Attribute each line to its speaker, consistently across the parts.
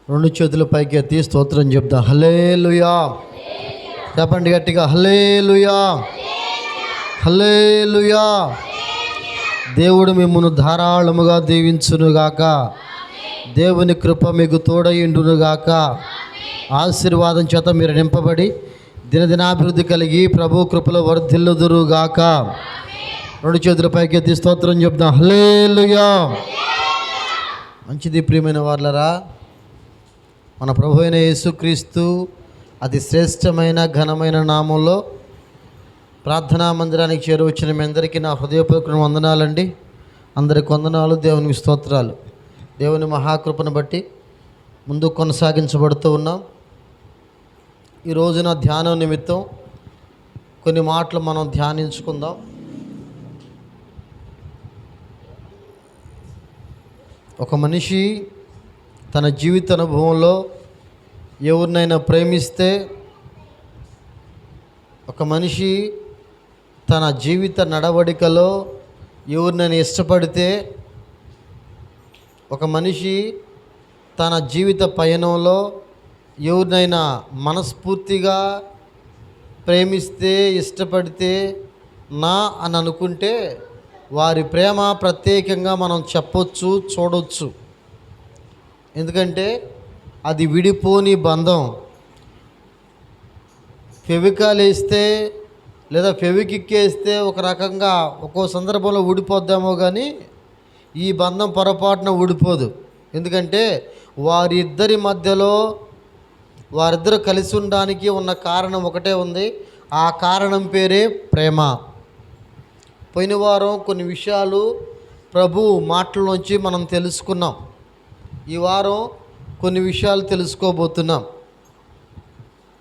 Speaker 1: రెండు చేతుల పైకి ఎత్తి స్తోత్రం చెప్తా. హల్లెలూయా. చెప్పండి గట్టిగా, హల్లెలూయా, హల్లెలూయా. దేవుడు మిమ్మును ధారాళముగా దీవించునుగాక. దేవుని కృప మీకు తోడయిండునుగాక. ఆశీర్వాదం చేత మీరు నింపబడి దినదినాభివృద్ధి కలిగి ప్రభు కృపలో వర్ధిల్లుదురుగాక. రెండు చేతుల పైకి ఎత్తి స్తోత్రం చెప్తాం. హల్లెలూయా. మంచిది ప్రియమైన వాళ్ళరా, మన ప్రభు అయిన యేసుక్రీస్తు అతి శ్రేష్టమైన ఘనమైన నామంలో ప్రార్థనా మందిరానికి చేరువచ్చిన మీ అందరికీ నా హృదయపూర్వక వందనాలండి. అందరికి వందనాలు, దేవునికి స్తోత్రాలు. దేవుని మహాకృపను బట్టి ముందుకు కొనసాగించబడుతూ ఉన్నాం. ఈ రోజున ధ్యానం నిమిత్తం కొన్ని మాటలు మనం ధ్యానించుకుందాం. ఒక మనిషి తన జీవిత అనుభవంలో ఎవరినైనా ప్రేమిస్తే, ఒక మనిషి తన జీవిత నడవడికలో ఎవరినైనా ఇష్టపడితే, ఒక మనిషి తన జీవిత పయనంలో ఎవరినైనా మనస్ఫూర్తిగా ప్రేమిస్తే, ఇష్టపడితే, నా అని అనుకుంటే వారి ప్రేమ ప్రత్యేకంగా మనం చెప్పొచ్చు, చూడవచ్చు. ఎందుకంటే అది విడిపోని బంధం. ఫెవికాల్ వేస్తే లేదా ఫెవికిక్ వేస్తే ఒక రకంగా ఒక్కో సందర్భంలో ఊడిపోద్దామో కానీ ఈ బంధం పొరపాటున ఊడిపోదు. ఎందుకంటే వారిద్దరి మధ్యలో వారిద్దరు కలిసి ఉండడానికి ఉన్న కారణం ఒకటే ఉంది. ఆ కారణం పేరే ప్రేమ. పోయిన వారం కొన్ని విషయాలు ప్రభు మాటల్లోంచి మనం తెలుసుకున్నాం. ఈ వారం కొన్ని విషయాలు తెలుసుకోబోతున్నాం.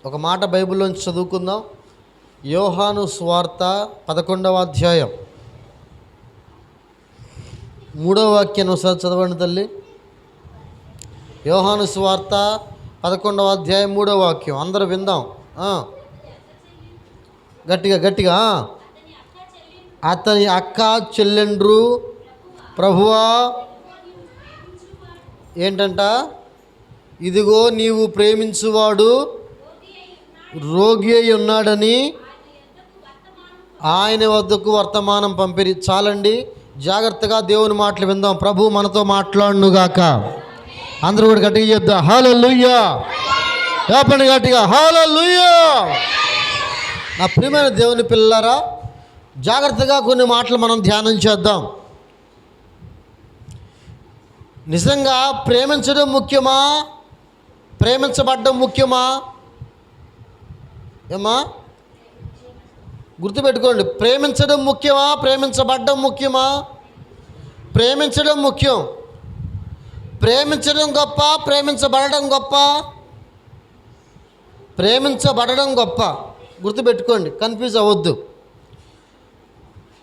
Speaker 1: ఒక మాట బైబిల్లోంచి చదువుకుందాం. యోహాను సువార్త 11వ అధ్యాయం 3వ వాక్యాన్ని ఒకసారి చదవండి తల్లి. యోహాను సువార్త 11వ అధ్యాయం 3వ వాక్యం అందరూ విందాం. గట్టిగా గట్టిగా. అతని అక్క చెల్లెండ్రు ప్రభువా ఏంటంట, ఇదిగో నీవు ప్రేమించువాడు రోగి అయి ఉన్నాడని ఆయన వద్దకు వర్తమానం పంపిరి. చాలండి, జాగ్రత్తగా దేవుని మాటలు విందాం. ప్రభు మనతో మాట్లాడునుగాక. అందరూ కూడా గట్టిగా చెప్దాం హల్లెలూయా. చెప్పండి గట్టిగా హల్లెలూయా. నా ప్రియమైన దేవుని పిల్లలారా, జాగ్రత్తగా కొన్ని మాటలు మనం ధ్యానం చేద్దాం. నిజంగా ప్రేమించడం ముఖ్యమా, ప్రేమించబడ్డం ముఖ్యమా? ఏమా గుర్తుపెట్టుకోండి, ప్రేమించడం ముఖ్యమా, ప్రేమించబడ్డం ముఖ్యమా? ప్రేమించడం ముఖ్యం. ప్రేమించడం గొప్ప, ప్రేమించబడడం గొప్ప? ప్రేమించబడడం గొప్ప. గుర్తుపెట్టుకోండి, కన్ఫ్యూజ్ అవ్వద్దు.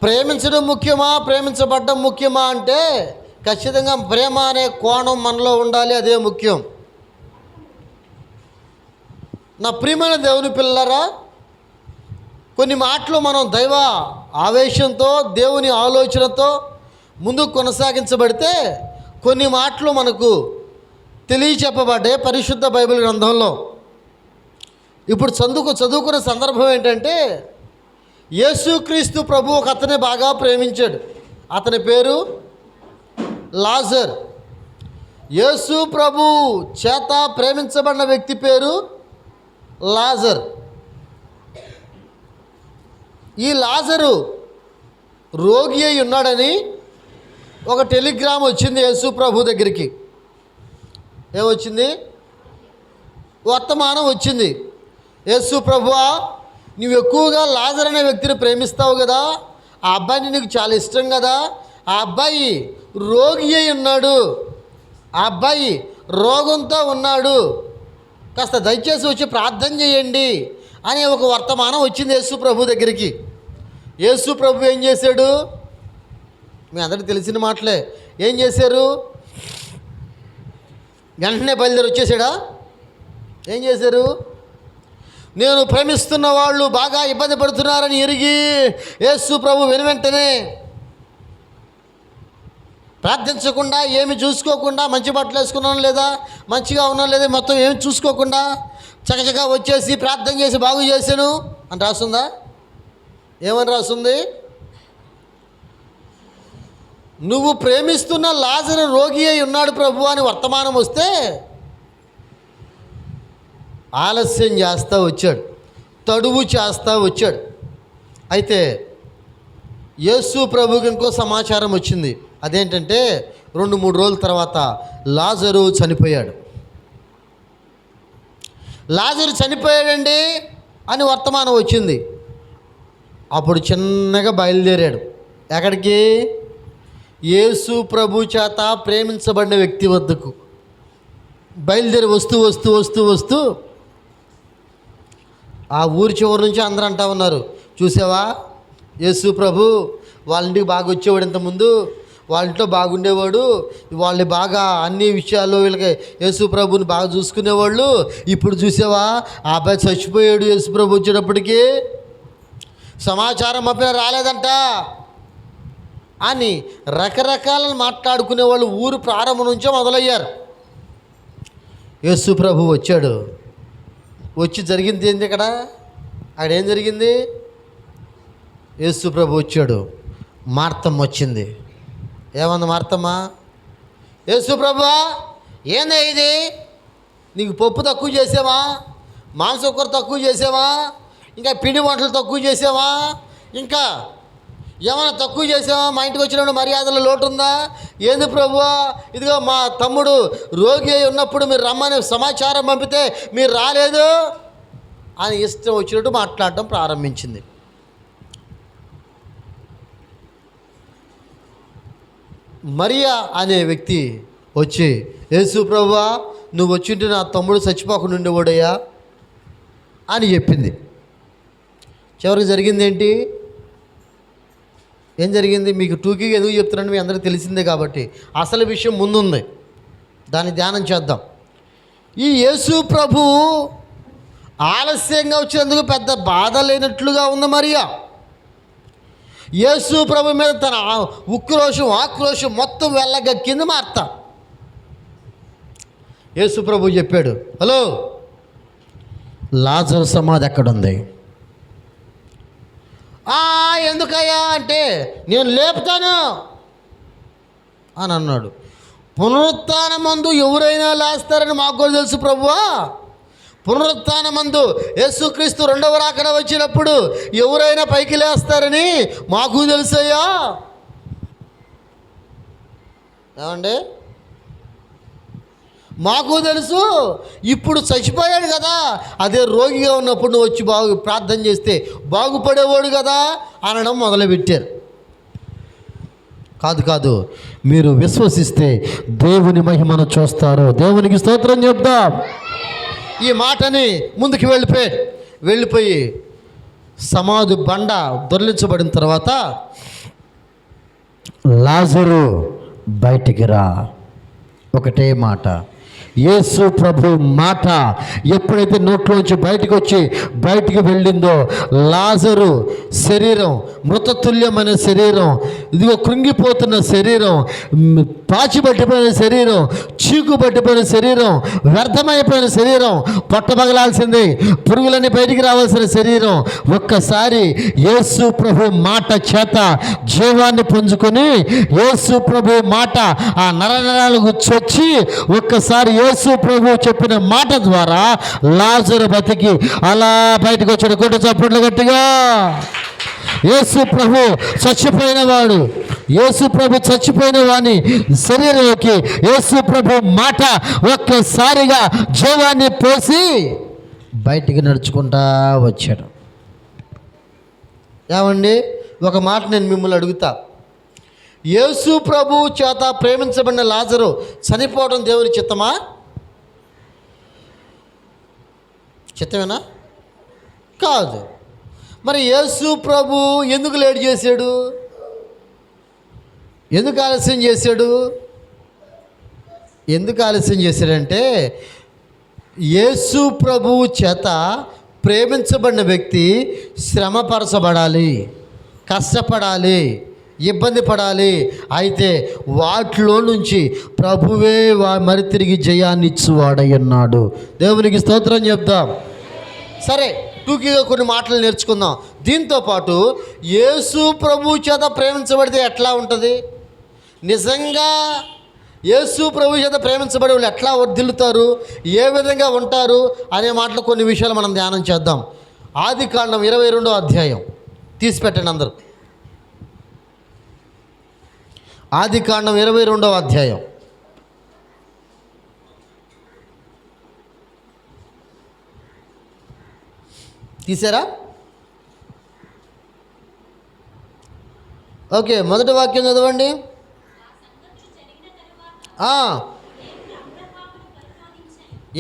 Speaker 1: ప్రేమించడం ముఖ్యమా, ప్రేమించబడ్డం ముఖ్యమా అంటే ఖచ్చితంగా ప్రేమ అనే కోణం మనలో ఉండాలి. అదే ముఖ్యం. నా ప్రియమైన దేవుని పిల్లరా, కొన్ని మాటలు మనం దైవ ఆవేశంతో, దేవుని ఆలోచనతో ముందుకు కొనసాగించబడితే కొన్ని మాటలు మనకు తెలియచెప్పబడ్డాయి పరిశుద్ధ బైబిల్ గ్రంథంలో. ఇప్పుడు చదువుకున్న సందర్భం ఏంటంటే, యేసుక్రీస్తు ప్రభు ఒక అతని బాగా ప్రేమించాడు. అతని పేరు లాజర్. యేసు ప్రభు చేత ప్రేమించబడిన వ్యక్తి పేరు లాజర్. ఈ లాజరు రోగి అయి ఉన్నాడని ఒక టెలిగ్రామ్ వచ్చింది యేసు ప్రభు దగ్గరికి. ఏమొచ్చింది? వర్తమానం వచ్చింది. యేసు ప్రభువా, నువ్వు ఎక్కువగా లాజర్ అనే వ్యక్తిని ప్రేమిస్తావు కదా, ఆ అబ్బాయిని నీకు చాలా ఇష్టం కదా, ఆ అబ్బాయి రోగి అయి ఉన్నాడు, ఆ అబ్బాయి రోగంతో ఉన్నాడు, కాస్త దయచేసి వచ్చి ప్రార్థన చేయండి అనే ఒక వర్తమానం వచ్చింది యేసు ప్రభు దగ్గరికి. యేసు ప్రభు ఏం చేశాడు? మీ అందరికీ తెలిసిన మాటలే. ఏం చేశారు? వెంటనే బయలుదేరి వచ్చేసాడా? ఏం చేశారు? నేను ప్రేమిస్తున్న వాళ్ళు బాగా ఇబ్బంది పడుతున్నారని ఎరిగి యేసు ప్రభు వెనువెంటనే ప్రార్థించకుండా, ఏమి చూసుకోకుండా, మంచి బట్టలు వేసుకున్నాను లేదా, మంచిగా ఉన్నాను లేదా, మొత్తం ఏమి చూసుకోకుండా చకచకా వచ్చేసి ప్రార్థన చేసి బాగు చేశాను అని రాస్తుందా? ఏమని రాస్తుంది? నువ్వు ప్రేమిస్తున్న లాజరు రోగి అయి ఉన్నాడు ప్రభు అని వర్తమానం వస్తే ఆలస్యం చేస్తూ వచ్చాడు, తడువు చేస్తూ వచ్చాడు. అయితే యేసు ప్రభుకి ఇంకో సమాచారం వచ్చింది. అదేంటంటే 2-3 రోజుల తర్వాత లాజరు చనిపోయాడు. లాజరు చనిపోయాడండి అని వర్తమానం వచ్చింది. అప్పుడు చిన్నగా బయలుదేరాడు. ఎక్కడికి? యేసు ప్రభు చేత ప్రేమించబడిన వ్యక్తి వద్దకు బయలుదేరి వస్తూ ఆ ఊరి చివరి నుంచి అందరూ అంటా ఉన్నారు, చూసావా యేసు ప్రభు వాళ్ళ ఇంటికి బాగా వచ్చేవాడు, ఇంతకుముందు వాళ్ళ ఇంట్లో బాగుండేవాడు, వాళ్ళని బాగా అన్ని విషయాల్లో వీళ్ళకి యేసు ప్రభుని బాగా చూసుకునేవాళ్ళు, ఇప్పుడు చూసావా ఆ అబ్బాయి చచ్చిపోయాడు, యేసు ప్రభు వచ్చేటప్పటికి సమాచారం అప్పుడు రాలేదంట అని రకరకాలను మాట్లాడుకునేవాళ్ళు ఊరు ప్రారంభం నుంచే మొదలయ్యారు. యేసు ప్రభు వచ్చాడు. వచ్చి జరిగింది ఏంది అక్కడ ఏం జరిగింది? యేసు ప్రభు వచ్చాడు. మార్తమ్మ వచ్చింది. ఏమంది మార్తమ్మ? యేసు ప్రభువా, ఏందే ఇది? నీకు పప్పు తక్కువ చేసావా, మాంసం కూర తక్కువ చేసావా, ఇంకా పిండి వంటలు తక్కువ చేసావా, ఇంకా ఏమైనా తక్కువ చేసావా? మా ఇంటికి వచ్చినప్పుడు మర్యాదలో లోటు ఉందా? ఏంది ప్రభువా, ఇదిగో మా తమ్ముడు రోగి అయి ఉన్నప్పుడు మీరు రమ్మని సమాచారం పంపితే మీరు రాలేదు అని ఇష్టం వచ్చినట్టు మాట్లాడటం ప్రారంభించింది. మరియా అనే వ్యక్తి వచ్చి, యేసు ప్రభువా, నువ్వు వచ్చింటే నా తమ్ముడు చచ్చిపోకుండా ఉండేవాడయ్యా అని చెప్పింది. చివరికి జరిగింది ఏంటి? ఏం జరిగింది? మీకు టూకీగా ఎందుకు చెప్తున్నాను, మీ అందరికీ తెలిసిందే కాబట్టి అసలు విషయం ముందుంది, దాన్ని ధ్యానం చేద్దాం. ఈ యేసు ప్రభు ఆలస్యంగా వచ్చేందుకు పెద్ద బాధ లేనట్లుగా ఉంది మరియా. యేసు ప్రభు మీద తన ఉక్రోషం, ఆక్రోషం మొత్తం వెళ్ళగక్కింది మార్త. యేసు ప్రభు చెప్పాడు, హలో, లాజరు సమాధి ఎక్కడుంది? ఎందుకయ్యా అంటే, నేను లేపుతాను అని అన్నాడు. పునరుత్థానమందు ఎవరైనా లేస్తారని మాకు కూడా తెలుసు ప్రభువా. పునరుత్థానమందు యేసుక్రీస్తు 2వ రాకడ వచ్చినప్పుడు ఎవరైనా పైకి లేస్తారని మాకు తెలుసయ్యా. ఏమండి? మాకు తెలుసు. ఇప్పుడు చచ్చిపోయాడు కదా, అదే రోగిగా ఉన్నప్పుడు నువ్వు వచ్చి ప్రార్థన చేస్తే బాగుపడేవాడు కదా అనడం మొదలుపెట్టారు. కాదు, మీరు విశ్వసిస్తే దేవుని మహిమను చూస్తారు. దేవునికి స్తోత్రం చెప్దాం. ఈ మాటని ముందుకు వెళ్ళిపోయి సమాధి బండ దొర్లించబడిన తర్వాత, లాజరు బయటికి రా, ఒకటే మాట. యేసు ప్రభు మాట ఎప్పుడైతే నోట్లోంచి బయటికి వెళ్ళిందో, లాజరు శరీరం, మృతతుల్యమైన శరీరం, ఇదిగో కృంగిపోతున్న శరీరం, పాచిపట్టిపోయిన శరీరం, చీకుపట్టిపోయిన శరీరం, వ్యర్థమైపోయిన శరీరం, పొట్టబగలాల్సింది, పురుగులన్నీ బయటికి రావాల్సిన శరీరం ఒక్కసారి యేసు ప్రభు మాట చేత జీవాన్ని పుంజుకొని, యేసు ప్రభు మాట ఆ నరనరాలకు చొచ్చి ఒక్కసారి యేసు ప్రభు చెప్పిన మాట ద్వారా లాజరు బతికి అలా బయటకు వచ్చాడు. కొట్టు చప్పట్లు గట్టిగా. యేసు ప్రభు చచ్చిపోయిన వాని శరీరంలోకి యేసు ప్రభు మాట ఒక్కసారిగా జీవాన్ని పోసి బయటికి నడుచుకుంటా వచ్చాడు. ఏమండి, ఒక మాట నేను మిమ్మల్ని అడుగుతా. యేసు ప్రభు చేత ప్రేమించబడిన లాజరు చనిపోవడం దేవుని చిత్తమా? చిత్తమేనా? కాదు. మరి యేసు ప్రభు ఎందుకు లేట్ చేశాడు? ఎందుకు ఆలస్యం చేశాడంటే, యేసు ప్రభువు చేత ప్రేమించబడిన వ్యక్తి శ్రమపరచబడాలి, కష్టపడాలి, ఇబ్బంది పడాలి. అయితే వాటిలో నుంచి ప్రభువే మరి తిరిగి జయాన్ని ఇచ్చువాడై ఉన్నాడు. దేవునికి స్తోత్రం చెప్దాం. సరే, టూకీగా కొన్ని మాటలు నేర్చుకుందాం. దీంతోపాటు యేసు ప్రభు చేత ప్రేమించబడితే ఎట్లా ఉంటుంది, నిజంగా యేసు ప్రభు చేత ప్రేమించబడి వాళ్ళు ఎట్లా వర్ధిల్లుతారు, ఏ విధంగా ఉంటారు అనే మాటలు కొన్ని విషయాలు మనం ధ్యానం చేద్దాం. ఆదికాండం 22వ అధ్యాయం తీసిపెట్టండి అందరూ. ఆదికాండం 22వ అధ్యాయం. తీసారా? ఓకే, మొదటి వాక్యం చదవండి.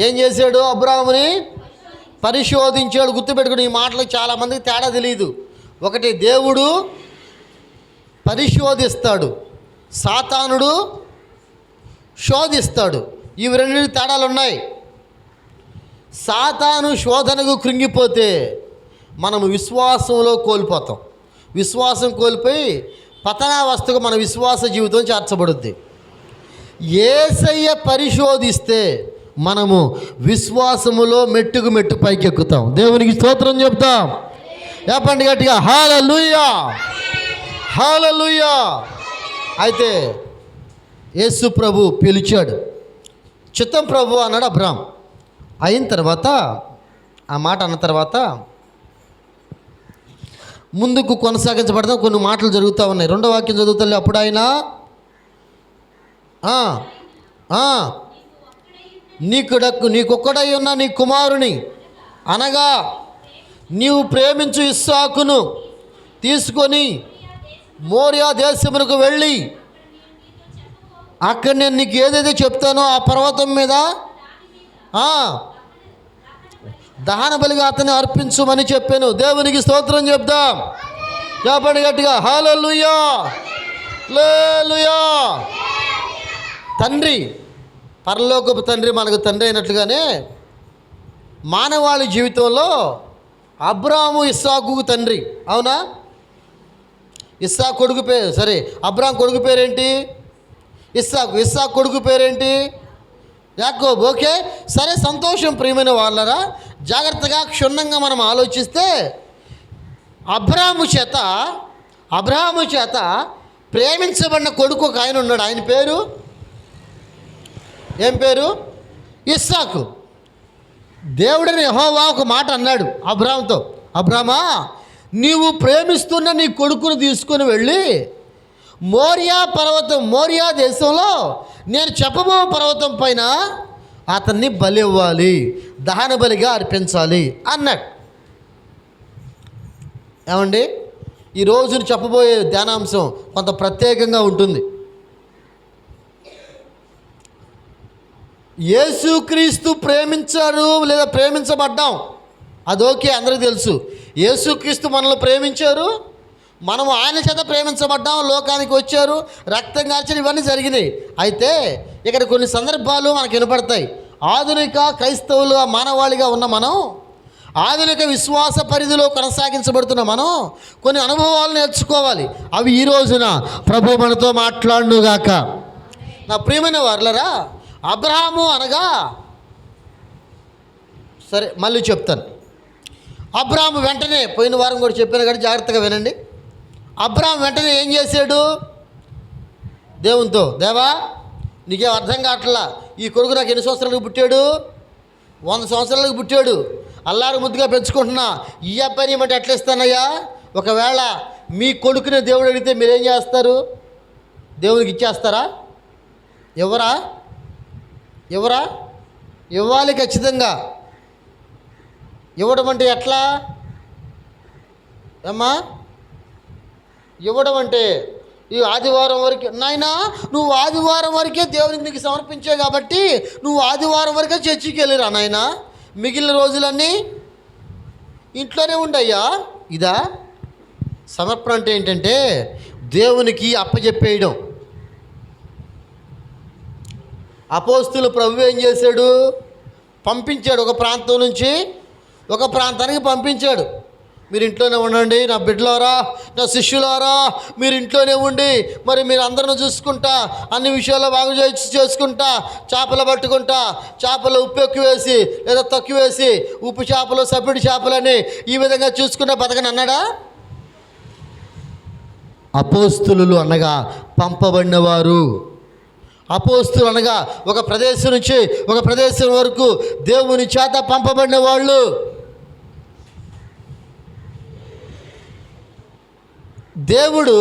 Speaker 1: ఏం చేశాడు? అబ్రాహాముని పరిశోధించాడు. గుర్తుపెట్టుకుని, ఈ మాటలకు చాలామందికి తేడా తెలియదు. ఒకటి, దేవుడు పరిశోధిస్తాడు, సాతానుడు శోధిస్తాడు. ఇవి రెండు తేడాలు ఉన్నాయి. సాతాను శోధనకు కృంగిపోతే మనం విశ్వాసంలో కోల్పోతాం. విశ్వాసం కోల్పోయి పతనావస్థకు మన విశ్వాస జీవితం చేర్చబడుద్ది. యేసయ్య పరిశోధిస్తే మనము విశ్వాసములో మెట్టుకు మెట్టు పైకెక్కుతాం. దేవునికి స్తోత్రం చెప్తాం. చెప్పండి గట్టిగా, హల్లెలూయా, హల్లెలూయా. అయితే యేసు ప్రభు పిలిచాడు. చిత్తం ప్రభు అన్నాడు అబ్రాహాం. అయిన తర్వాత, ఆ మాట అన్న తర్వాత ముందుకు కొనసాగించబడతాం. కొన్ని మాటలు జరుగుతూ ఉన్నాయి. రెండో వాక్యం చదువుతాలి. అప్పుడు ఆయన నీకొక్కడై ఉన్న నీ కుమారుని అనగా నీవు ప్రేమించు ఇస్సాకును తీసుకొని మోరియా దేశమునకు వెళ్ళి అక్కడ నేను నీకు ఏదైతే చెప్తానో ఆ పర్వతం మీద దహన బలిగా అతన్ని అర్పించుమని చెప్పాను. దేవునికి స్తోత్రం చెప్దాం. చెప్పండి గట్టిగా, హల్లెలూయా, హల్లెలూయా. తండ్రి, పరలోకపు తండ్రి మనకు తండ్రి అయినట్లుగానే మానవాళి జీవితంలో అబ్రాహాము ఇస్సాకుకు తండ్రి. అవునా? ఇస్సాకు కొడుకు పేరు, సరే, అబ్రాహాం కొడుకు పేరేంటి? ఇస్సాకు. ఇస్సాకు కొడుకు పేరేంటి? యాకోబు. ఓకే, సరే, సంతోషం. ప్రియమైన వాళ్ళరా, జాగ్రత్తగా క్షుణ్ణంగా మనం ఆలోచిస్తే అబ్రాహాము చేత ప్రేమించబడిన కొడుకు ఒక ఆయన ఉన్నాడు. ఆయన పేరు ఏం పేరు? ఇస్సాకు. దేవుడిని యెహోవా ఒక మాట అన్నాడు అబ్రాహాముతో, అబ్రామా, నీవు ప్రేమిస్తున్న నీ కొడుకును తీసుకుని వెళ్ళి మోరియా దేశంలో నేను చెప్పబో పర్వతం పైన అతన్ని బలి ఇవ్వాలి, దహన బలిగా అర్పించాలి అన్నాడు. ఏమండి, ఈరోజు చెప్పబోయే ధ్యానాంశం కొంత ప్రత్యేకంగా ఉంటుంది. యేసుక్రీస్తు ప్రేమించారు లేదా ప్రేమించబడ్డాం, అదోకే, అందరికీ తెలుసు. యేసుక్రీస్తు మనల్ని ప్రేమించారు, మనము ఆయన చేత ప్రేమించబడ్డాం, లోకానికి వచ్చారు, రక్తం కార్చడం, ఇవన్నీ జరిగినాయి. అయితే ఇక్కడ కొన్ని సందర్భాలు మనకు వినపడతాయి. ఆధునిక క్రైస్తవులు మానవాళిగా ఉన్న మనం, ఆధునిక విశ్వాస పరిధిలో కొనసాగించబడుతున్న మనం కొన్ని అనుభవాలు నేర్చుకోవాలి. అవి ఈ రోజున ప్రభు మనతో మాట్లాడునుగాక. నా ప్రియమైన వారలరా, అబ్రహాము అనగా, సరే మళ్ళీ చెప్తాను. అబ్రహాము వెంటనే, పోయిన వారం కూడా చెప్పాను కానీ జాగ్రత్తగా వినండి. అబ్రహాం వెంటనే ఏం చేశాడు? దేవునితో, దేవా నీకేం అర్థం కావట్లా, ఈ కొడుకు నాకు ఎన్ని సంవత్సరాలకు పుట్టాడు? 100 సంవత్సరాలకు పుట్టాడు, అల్లారు ముద్దుగా పెంచుకుంటున్నా, ఈ అబ్బాయిని ఏమంటే ఎట్లా ఇస్తానయ్యా? ఒకవేళ మీ కొడుకుని దేవుడు అడిగితే మీరేం చేస్తారు? దేవునికి ఇచ్చేస్తారా? ఎవరా ఇవ్వాలి, ఖచ్చితంగా. ఇవ్వడం అంటే ఎట్లా అమ్మా? ఇవ్వడం అంటే ఈ ఆదివారం వరకే, నాయనా నువ్వు ఆదివారం వరకే దేవునికి నీకు సమర్పించావు కాబట్టి నువ్వు ఆదివారం వరకే చర్చికి వెళ్ళిరా నాయనా, మిగిలిన రోజులన్నీ ఇంట్లోనే ఉండయ్యా. ఇదా సమర్పణ అంటే? ఏంటంటే దేవునికి అప్పచెప్పేయడం. అపోస్తులు ప్రభు ఏం చేశాడు? పంపించాడు. ఒక ప్రాంతం నుంచి ఒక ప్రాంతానికి పంపించాడు. మీరు ఇంట్లోనే ఉండండి, నా బిడ్డలారా, నా శిష్యులారా, మీరు ఇంట్లోనే ఉండి మరి మీరు అందరిని చూసుకుంటా, అన్ని విషయాల్లో బాగు చేసుకుంటా, చేపలు పట్టుకుంటా, చేపలు ఉప్పు ఎక్కువ వేసి లేదా తక్కువ వేసి, ఉప్పు చేపలు సబ్బిడి చేపలని ఈ విధంగా చూసుకుంటా బతకని అన్నాడా? అపోస్తులు అనగా పంపబడినవారు. అపోస్తులు అనగా ఒక ప్రదేశం నుంచి ఒక ప్రదేశం వరకు దేవుని చేత పంపబడిన వాళ్ళు. దేవుడు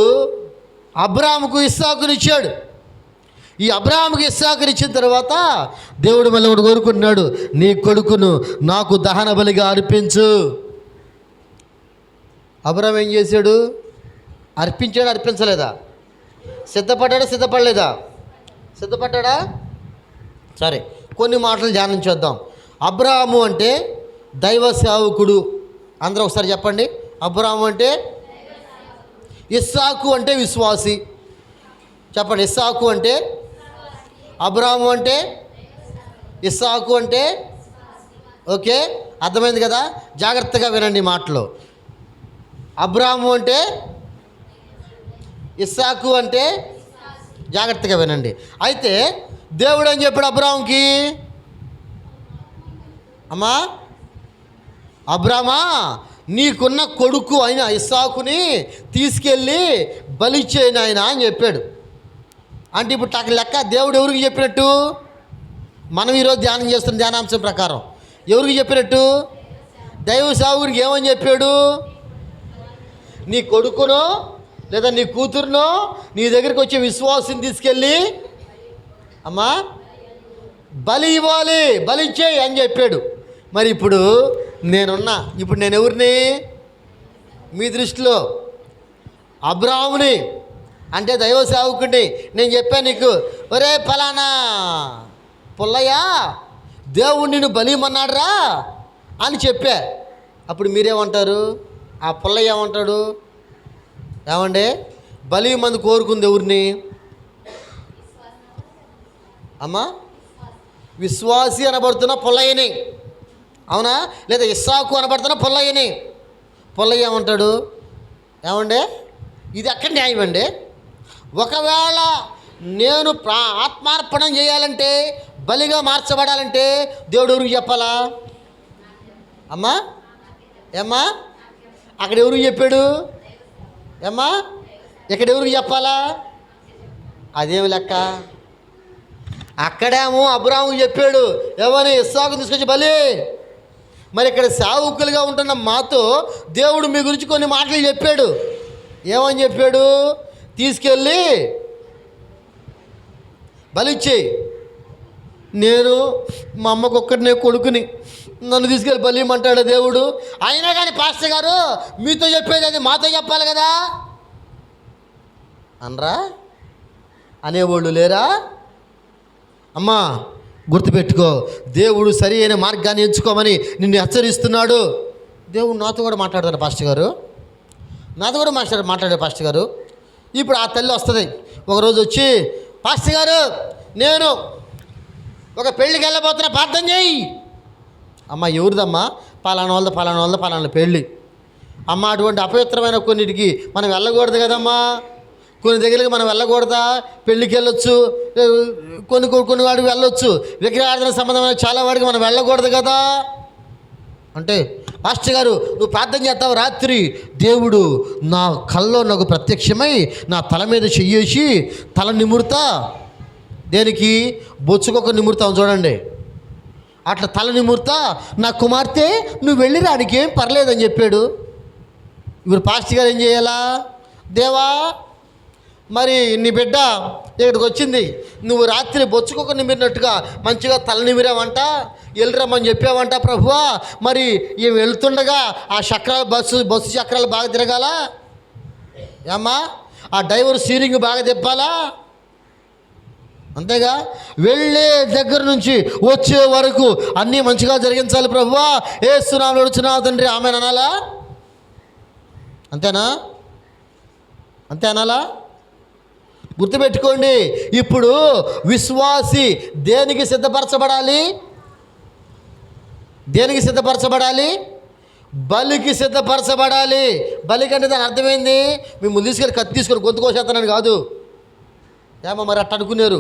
Speaker 1: అబ్రాహాముకు ఇస్సాకునిచ్చాడు. ఈ అబ్రాహాముకి ఇస్సాకునిచ్చిన తర్వాత దేవుడు మళ్ళీ ఒకటి కోరుకుంటున్నాడు, నీ కొడుకును నాకు దహన బలిగా అర్పించు. అబ్రాహాం ఏం చేశాడు? అర్పించాడు, అర్పించలేదా? సిద్ధపడ్డాడా? సిద్ధపడ్డాడా? సరే, కొన్ని మాటలు ధ్యానం చేద్దాం. అబ్రాహాము అంటే దైవ సేవకుడు. అందరూ ఒకసారి చెప్పండి. అబ్రాహాము అంటే, ఇస్సాకు అంటే విశ్వాసి. చెప్పండి. ఇస్సాకు అంటే, అబ్రాహాము అంటే, ఇస్సాకు అంటే. ఓకే, అర్థమైంది కదా? జాగ్రత్తగా వినండి మాటలు. అబ్రాహాము అంటే, ఇస్సాకు అంటే, జాగ్రత్తగా వినండి. అయితే దేవుడు అని చెప్పాడు అబ్రాహాంకి, అమ్మా అబ్రామా, నీకున్న కొడుకు అయిన ఇస్సాకుని తీసుకెళ్ళి బలిచ్చేయను ఆయన అని చెప్పాడు. అంటే ఇప్పుడు అక్కడ లెక్క దేవుడు ఎవరికి చెప్పినట్టు? మనం ఈరోజు ధ్యానం చేస్తున్న ధ్యానాంశం ప్రకారం ఎవరికి చెప్పినట్టు? దైవ సేవకుడికి ఏమని చెప్పాడు? నీ కొడుకునో లేదా నీ కూతురునో నీ దగ్గరికి వచ్చే విశ్వాసం తీసుకెళ్ళి అమ్మా బలి ఇవ్వాలి, బలిచ్చేయి అని చెప్పాడు. మరి ఇప్పుడు ఇప్పుడు నేను ఎవరిని మీ దృష్టిలో? అబ్రాహాముని, అంటే దైవ సేవకుడిని. నేను చెప్పాను నీకు, ఒరే ఫలానా పుల్లయ్య, దేవుడు నిన్ను బలిమన్నాడురా అని చెప్పా. అప్పుడు మీరేమంటారు? ఆ పుల్లయ్య ఏమంటాడు? ఏమండే బలి మంది కోరుకుంది ఎవరిని? అమ్మా విశ్వాసి అనబడుతున్న పుల్లయ్యని, అవునా? లేదా ఇస్సాకు అనబడుతున్న పుల్లయ్యని. పుల్లయ్య ఏమంటాడు? ఏమండే ఇది ఎక్కడ న్యాయం అండి? ఒకవేళ నేను ఆత్మార్పణం చేయాలంటే, బలిగా మార్చబడాలంటే దేవుడు ఎవరికి చెప్పాలా? అమ్మా ఏమ్మా అక్కడ ఎవరికి చెప్పాడు? ఏమ్మా ఇక్కడ ఎవరికి చెప్పాలా? అదేమి లెక్క? అక్కడేమో అబ్రాహాముకి చెప్పాడు, ఏమని? ఇస్సాకు తీసుకొచ్చి బలి. మరి ఇక్కడ సేవకులుగా ఉంటున్న మాతో దేవుడు మీ గురించి కొన్ని మాటలు చెప్పాడు. ఏమని చెప్పాడు? తీసుకెళ్ళి బలిచ్చేయి. నేను మా అమ్మకు ఒక్కడినే కొడుకుని, నన్ను తీసుకెళ్ళి బలిమంటాడు దేవుడు. అయినా కానీ పాస్టర్ గారు మీతో చెప్పేది అది మాతో చెప్పాలి కదా అనరా? అనేవాళ్ళు లేరా? అమ్మా గుర్తుపెట్టుకో, దేవుడు సరి అయిన మార్గాన్ని ఎంచుకోమని నిన్ను హెచ్చరిస్తున్నాడు. దేవుడు నాతో కూడా మాట్లాడతాడు పాస్టర్ గారు, నాతో కూడా మాట్లాడాడు పాస్టర్ గారు. ఇప్పుడు ఆ తల్లి వస్తుంది ఒకరోజు వచ్చి, పాస్టర్ గారు నేను ఒక పెళ్ళికి వెళ్ళబోతున్నా, ప్రార్థన చేయి. అమ్మ ఎవరిదమ్మా? పలానా పెళ్ళి. అమ్మ అటువంటి అపవిత్రమైన కొన్నిటికి మనం వెళ్ళకూడదు కదమ్మా. కొన్ని దగ్గరికి మనం వెళ్ళకూడదా? పెళ్ళికి వెళ్ళొచ్చు, కొన్ని వాడికి వెళ్ళొచ్చు. విగ్రహార్థన సంబంధమైన చాలా వాడికి మనం వెళ్ళకూడదు కదా అంటే, పాస్టర్ గారు నువ్వు ప్రార్థన చేస్తావు, రాత్రి దేవుడు నా కల్లో నాకు ప్రత్యక్షమై నా తల మీద చెయ్యేసి తల నిమురుతా, దేనికి? బొచ్చుకొక నిమురుతాం చూడండి, అట్లా తల నిమురుతా, నా కుమార్తె నువ్వు వెళ్ళి రానికేం పర్లేదని చెప్పాడు. ఇప్పుడు పాస్టర్ గారు ఏం చేయాలా? దేవా మరి నీ బిడ్డ ఇక్కడికి వచ్చింది, నువ్వు రాత్రి బొచ్చుకొక నిమిరినట్టుగా మంచిగా తల నిమిరావంట, వెళ్ళిరమ్మని చెప్పావంట ప్రభువా. మరి ఇవి వెళ్తుండగా ఆ చక్రాలు బస్సు చక్రాలు బాగా తిరగాల ఏమ్మా, ఆ డ్రైవర్ స్టీరింగ్ బాగా తిప్పాలా, అంతేగా వెళ్ళే దగ్గర నుంచి వచ్చే వరకు అన్నీ మంచిగా జరిగించాలి ప్రభువా. ఏస్తున్నాను నడుచున్నావు తండ్రి, ఆమె అనాలా? అంతేనా? అంతే అనాలా? గుర్తుపెట్టుకోండి. ఇప్పుడు విశ్వాసి దేనికి సిద్ధపరచబడాలి? బలికి సిద్ధపరచబడాలి. బలి కంటే దాని అర్థమైంది, మీ ముందు తీసుకెళ్ళి కత్తి తీసుకొని గొంతు కోసేస్తానని కాదు. ఏమో మరి అట్ట అనుకున్నారు.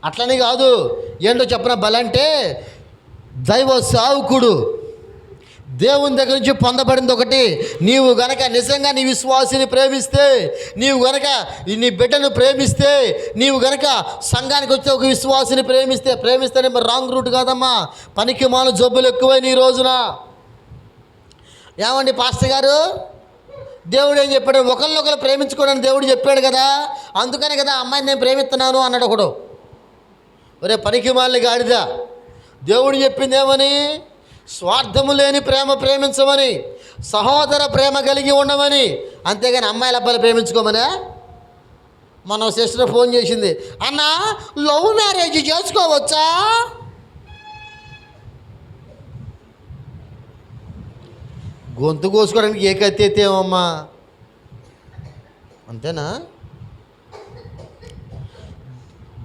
Speaker 1: అట్లని కాదు. ఏంటో చెప్పిన బలి అంటే దైవ సేవకుడు దేవుని దగ్గర నుంచి పొందబడింది ఒకటి. నీవు గనక నిజంగా నీ విశ్వాసిని ప్రేమిస్తే, నీవు గనక నీ బిడ్డను ప్రేమిస్తే, నీవు గనక సంఘానికి వచ్చే ఒక విశ్వాసిని ప్రేమిస్తేనే మరి రాంగ్ రూట్ కాదమ్మా. పనికి మాల జబ్బులు ఎక్కువైన ఈ రోజున. ఏమండి పాస్టర్ గారు, దేవుడు ఏం చెప్పాడు? ఒకరినొకరు ప్రేమించుకోవడానికి దేవుడు చెప్పాడు కదా, అందుకనే కదా అమ్మాయిని నేను ప్రేమిస్తున్నాను అన్నాడు ఒకడు. ఒరే పనికి మాలని గాడిద, దేవుడు చెప్పిందేమని? స్వార్థము లేని ప్రేమించమని, సహోదర ప్రేమ కలిగి ఉండమని, అంతేగాని అమ్మాయిల అబ్బాయిలు ప్రేమించుకోమనే. మన సిస్టర్ ఫోన్ చేసింది, అన్న లవ్ మ్యారేజ్ చేసుకోవచ్చా? గొంతు కోసుకోవడానికి ఏ కత్తి అయితే ఏమమ్మా, అంతేనా?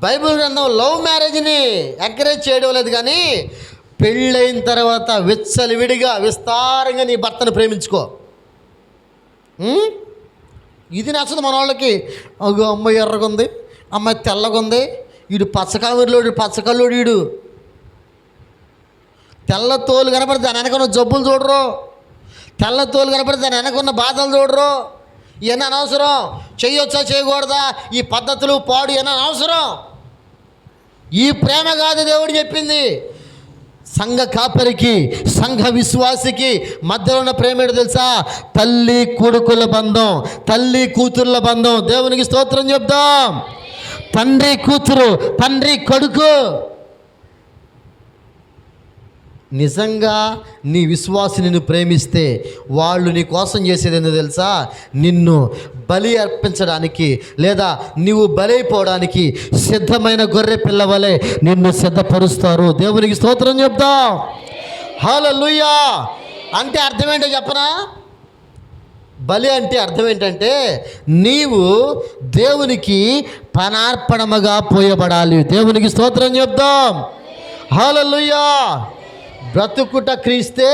Speaker 1: బైబిల్ గ్రంథం లవ్ మ్యారేజ్ని ఎంకరేజ్ చేయడం లేదు, కానీ పెళ్ళైన తర్వాత విచ్చలవిడిగా విస్తారంగా నీ భర్తను ప్రేమించుకో. ఇది నచ్చదు మన వాళ్ళకి. అమ్మాయి ఎర్రగుంది, అమ్మాయి తెల్లగుంది, వీడు పచ్చకామెరులోడు, పచ్చకల్లోడు, వీడు తెల్ల తోలు కనపడి దాని వెనకున్న జబ్బులు చూడరు, తెల్ల తోలు కనపడి దాని వెనకున్న బాధలు చూడరు. ఇవన్నీ అనవసరం. చేయొచ్చా చేయకూడదా, ఈ పద్ధతులు పాడు ఇవన్నీ అనవసరం. ఈ ప్రేమ కాదు దేవుడు చెప్పింది. సంఘ కాపరికి, సంఘ విశ్వాసికి మధ్యలో ఉన్న ప్రేమ ఏంటో తెలుసా? తల్లి కొడుకుల బంధం, తల్లి కూతుర్ల బంధం. దేవునికి స్తోత్రం చెప్దాం. తండ్రి కూతురు, తండ్రి కొడుకు. నిజంగా నీ విశ్వాసి నిన్ను ప్రేమిస్తే వాళ్ళు నీ కోసం చేసేది ఏందో తెలుసా? నిన్ను బలి అర్పించడానికి, లేదా నీవు బలైపోవడానికి సిద్ధమైన గొర్రె పిల్లవలే నిన్ను సిద్ధపరుస్తారు. దేవునికి స్తోత్రం చెప్తాం. హల్లెలూయా. అంటే అర్థం ఏంటో చెప్పనా? బలి అంటే అర్థం ఏంటంటే నీవు దేవునికి పనార్పణముగా పోయబడాలి. దేవునికి స్తోత్రం చెప్తాం. హల్లెలూయా. బ్రతుకుట క్రీస్తే,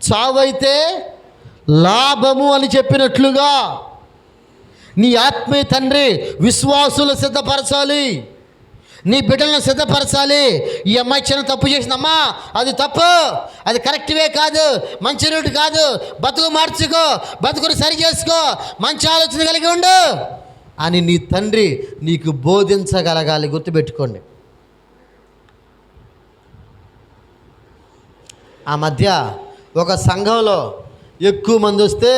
Speaker 1: చావైతే లాభము అని చెప్పినట్లుగా నీ ఆత్మీయ తండ్రి విశ్వాసులు సిద్ధపరచాలి, నీ బిడ్డలను సిద్ధపరచాలి. ఈ అమ్మాయి చిన్న తప్పు చేసిందమ్మా, అది తప్పు, అది కరెక్ట్వే కాదు, మంచి రూట్ కాదు, బతుకు మార్చుకో, బతుకుని సరి చేసుకో, మంచి ఆలోచన కలిగి ఉండు అని నీ తండ్రి నీకు బోధించగలగాలి. గుర్తుపెట్టుకోండి. ఆ మధ్య ఒక సంఘంలో ఎక్కువ మంది వస్తే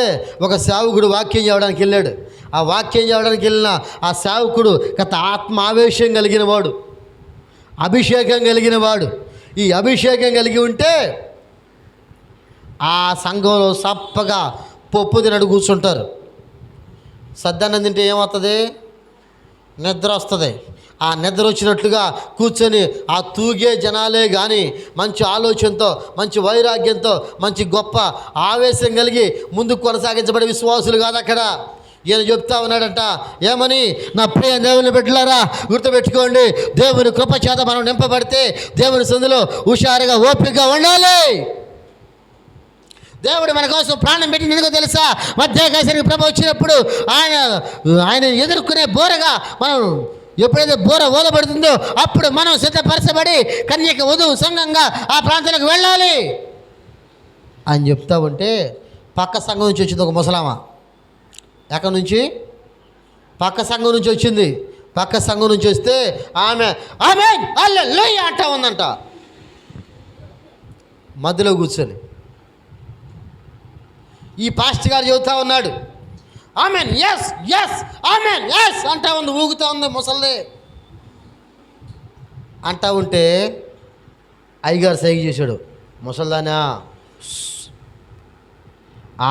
Speaker 1: ఒక సేవకుడు వాక్యం చేయడానికి వెళ్ళాడు. ఆ వాక్యం చేయడానికి వెళ్ళిన ఆ సేవకుడు గత ఆత్మ ఆవేశం కలిగిన వాడు, అభిషేకం కలిగిన వాడు. ఈ అభిషేకం కలిగి ఉంటే ఆ సంఘంలో సప్పగా పప్పు తినడు కూర్చుంటారు. సద్దన్నం తింటే ఏమవుతుంది? నిద్ర వస్తుంది. ఆ నిద్ర వచ్చినట్లుగా కూర్చొని ఆ తూగే జనాలే కానీ మంచి ఆలోచనతో, మంచి వైరాగ్యంతో, మంచి గొప్ప ఆవేశం కలిగి ముందుకు కొనసాగించబడే విశ్వాసులు కాదు అక్కడ. ఈయన చెప్తా ఉన్నాడంట, ఏమని? నా ప్రియ దేవుని బిడ్డలారా, గుర్తుపెట్టుకోండి, దేవుని కృప చేత మనం నింపబడితే దేవుని సందులో హుషారుగా ఓపికగా ఉండాలి. దేవుడు మన కోసం ప్రాణం పెట్టి ఎందుకో తెలుసా? మధ్యాకాశానికి ప్రభు వచ్చినప్పుడు ఆయన ఎదుర్కొనే బోరగా మనం ఎప్పుడైతే బోర ఓదబడుతుందో అప్పుడు మనం సిద్ధపరచబడి కన్యక వధువు సంఘంగా ఆ ప్రాంతాలకు వెళ్ళాలి అని చెప్తా ఉంటే పక్క సంఘం నుంచి వచ్చింది ఒక ముసలామ. ఎక్కడి నుంచి? పక్క సంఘం నుంచి వచ్చింది. పక్క సంఘం నుంచి వస్తే ఆమె హల్లెలూయా అంటా ఉందంట మధ్యలో కూర్చొని. ఈ పాస్టర్ గారు చెబుతా ఉన్నాడు, amen yes yes amen yes అంటా ఉంది, ఊగుతూ ఉంది ముసల్ది. అంటా ఉంటే అయ్యగారు సైగ చేశాడు, ముసల్దానా